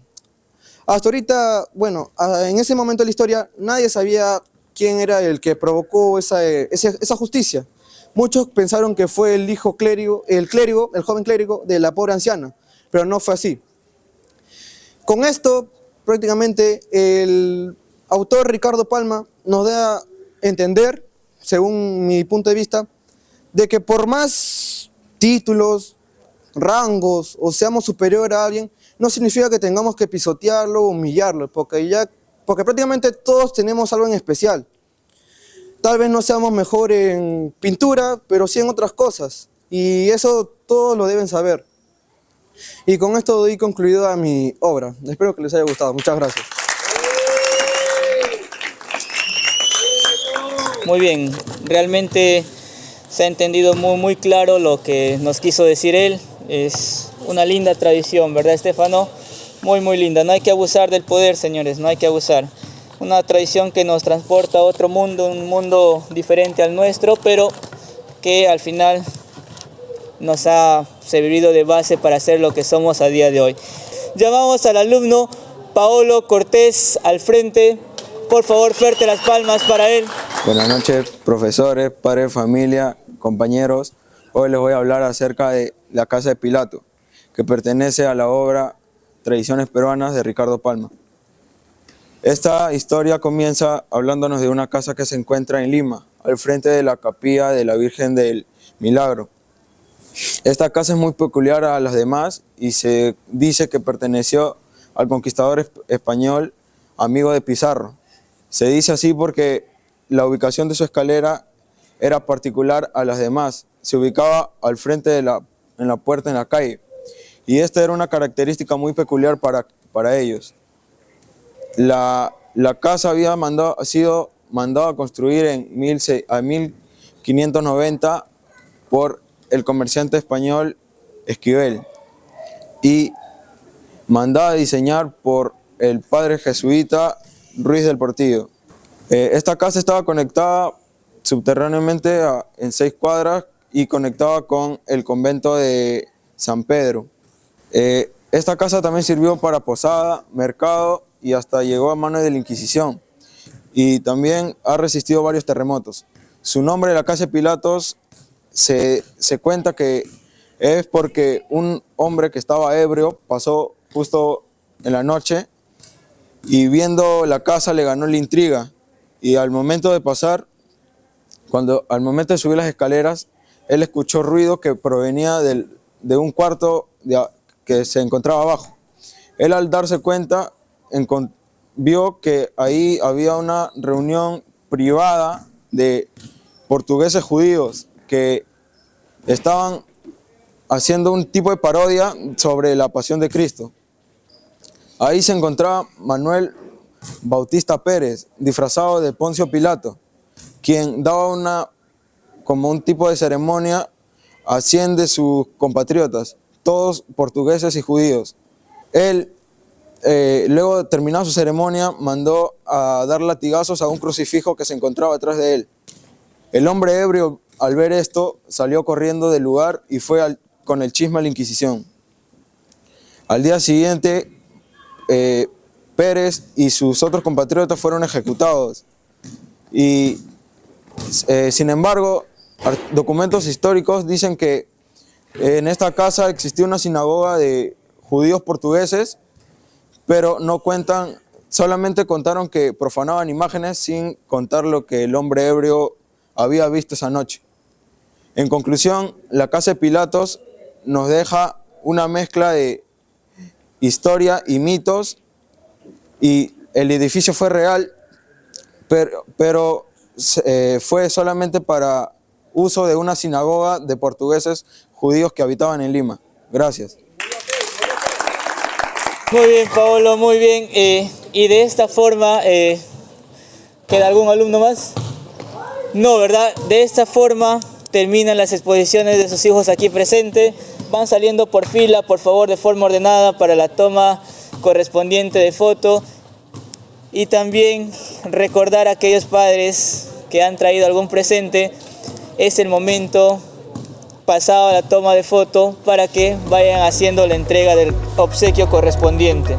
Hasta ahorita, bueno, en ese momento de la historia, nadie sabía quién era el que provocó esa justicia. Muchos pensaron que fue el joven clérigo de la pobre anciana, pero no fue así. Con esto, prácticamente, el autor Ricardo Palma nos da a entender, según mi punto de vista, de que por más títulos, rangos o seamos superior a alguien, no significa que tengamos que pisotearlo o humillarlo, porque prácticamente todos tenemos algo en especial. Tal vez no seamos mejor en pintura, pero sí en otras cosas, y eso todos lo deben saber. Y con esto doy concluido a mi obra. Espero que les haya gustado. Muchas gracias. Muy bien, realmente se ha entendido muy claro lo que nos quiso decir él. Es una linda tradición, ¿verdad, Estefano? Muy linda. No hay que abusar del poder, señores, no hay que abusar. Una tradición que nos transporta a otro mundo, un mundo diferente al nuestro, pero que al final nos ha servido de base para ser lo que somos a día de hoy. Llamamos al alumno Paolo Cortés al frente. Por favor, fuerte las palmas para él. Buenas noches, profesores, padres de familia, compañeros. Hoy les voy a hablar acerca de la Casa de Pilato, que pertenece a la obra Tradiciones Peruanas de Ricardo Palma. Esta historia comienza hablándonos de una casa que se encuentra en Lima, al frente de la capilla de la Virgen del Milagro. Esta casa es muy peculiar a las demás y se dice que perteneció al conquistador español amigo de Pizarro. Se dice así porque la ubicación de su escalera era particular a las demás. Se ubicaba al frente en la puerta en la calle. Y esta era una característica muy peculiar para ellos. La casa había sido mandada a construir en 1590 por el comerciante español Esquivel y mandada a diseñar por el padre jesuita Ruiz del Portillo. Esta casa estaba conectada subterráneamente en 6 cuadras y conectada con el convento de San Pedro. Esta casa también sirvió para posada, mercado y hasta llegó a manos de la Inquisición. y también ha resistido varios terremotos. Su nombre, la casa de Pilatos, se cuenta que es porque un hombre que estaba ebrio pasó justo en la noche y viendo la casa le ganó la intriga, y al momento de pasar, al momento de subir las escaleras, él escuchó ruido que provenía de un cuarto que se encontraba abajo. Él, al darse cuenta, vio que ahí había una reunión privada de portugueses judíos que estaban haciendo un tipo de parodia sobre la pasión de Cristo. Ahí se encontraba Manuel Bautista Pérez, disfrazado de Poncio Pilato, quien daba como un tipo de ceremonia a 100 de sus compatriotas, todos portugueses y judíos. Él, luego de terminar su ceremonia, mandó a dar latigazos a un crucifijo que se encontraba detrás de él. El hombre ebrio, al ver esto, salió corriendo del lugar y fue con el chisme a la Inquisición. Al día siguiente, Pérez y sus otros compatriotas fueron ejecutados. Y sin embargo, documentos históricos dicen que en esta casa existía una sinagoga de judíos portugueses, pero solamente contaron que profanaban imágenes sin contar lo que el hombre ebrio había visto esa noche. En conclusión, la casa de Pilatos nos deja una mezcla de historia y mitos, y el edificio fue real, pero fue solamente para uso de una sinagoga de portugueses judíos que habitaban en Lima. Gracias. Muy bien, Paolo, muy bien. Y de esta forma, ¿queda algún alumno más? No, ¿verdad? De esta forma terminan las exposiciones de sus hijos aquí presentes. Van saliendo por fila, por favor, de forma ordenada para la toma correspondiente de foto. Y también recordar a aquellos padres que han traído algún presente, es el momento pasado a la toma de foto para que vayan haciendo la entrega del obsequio correspondiente.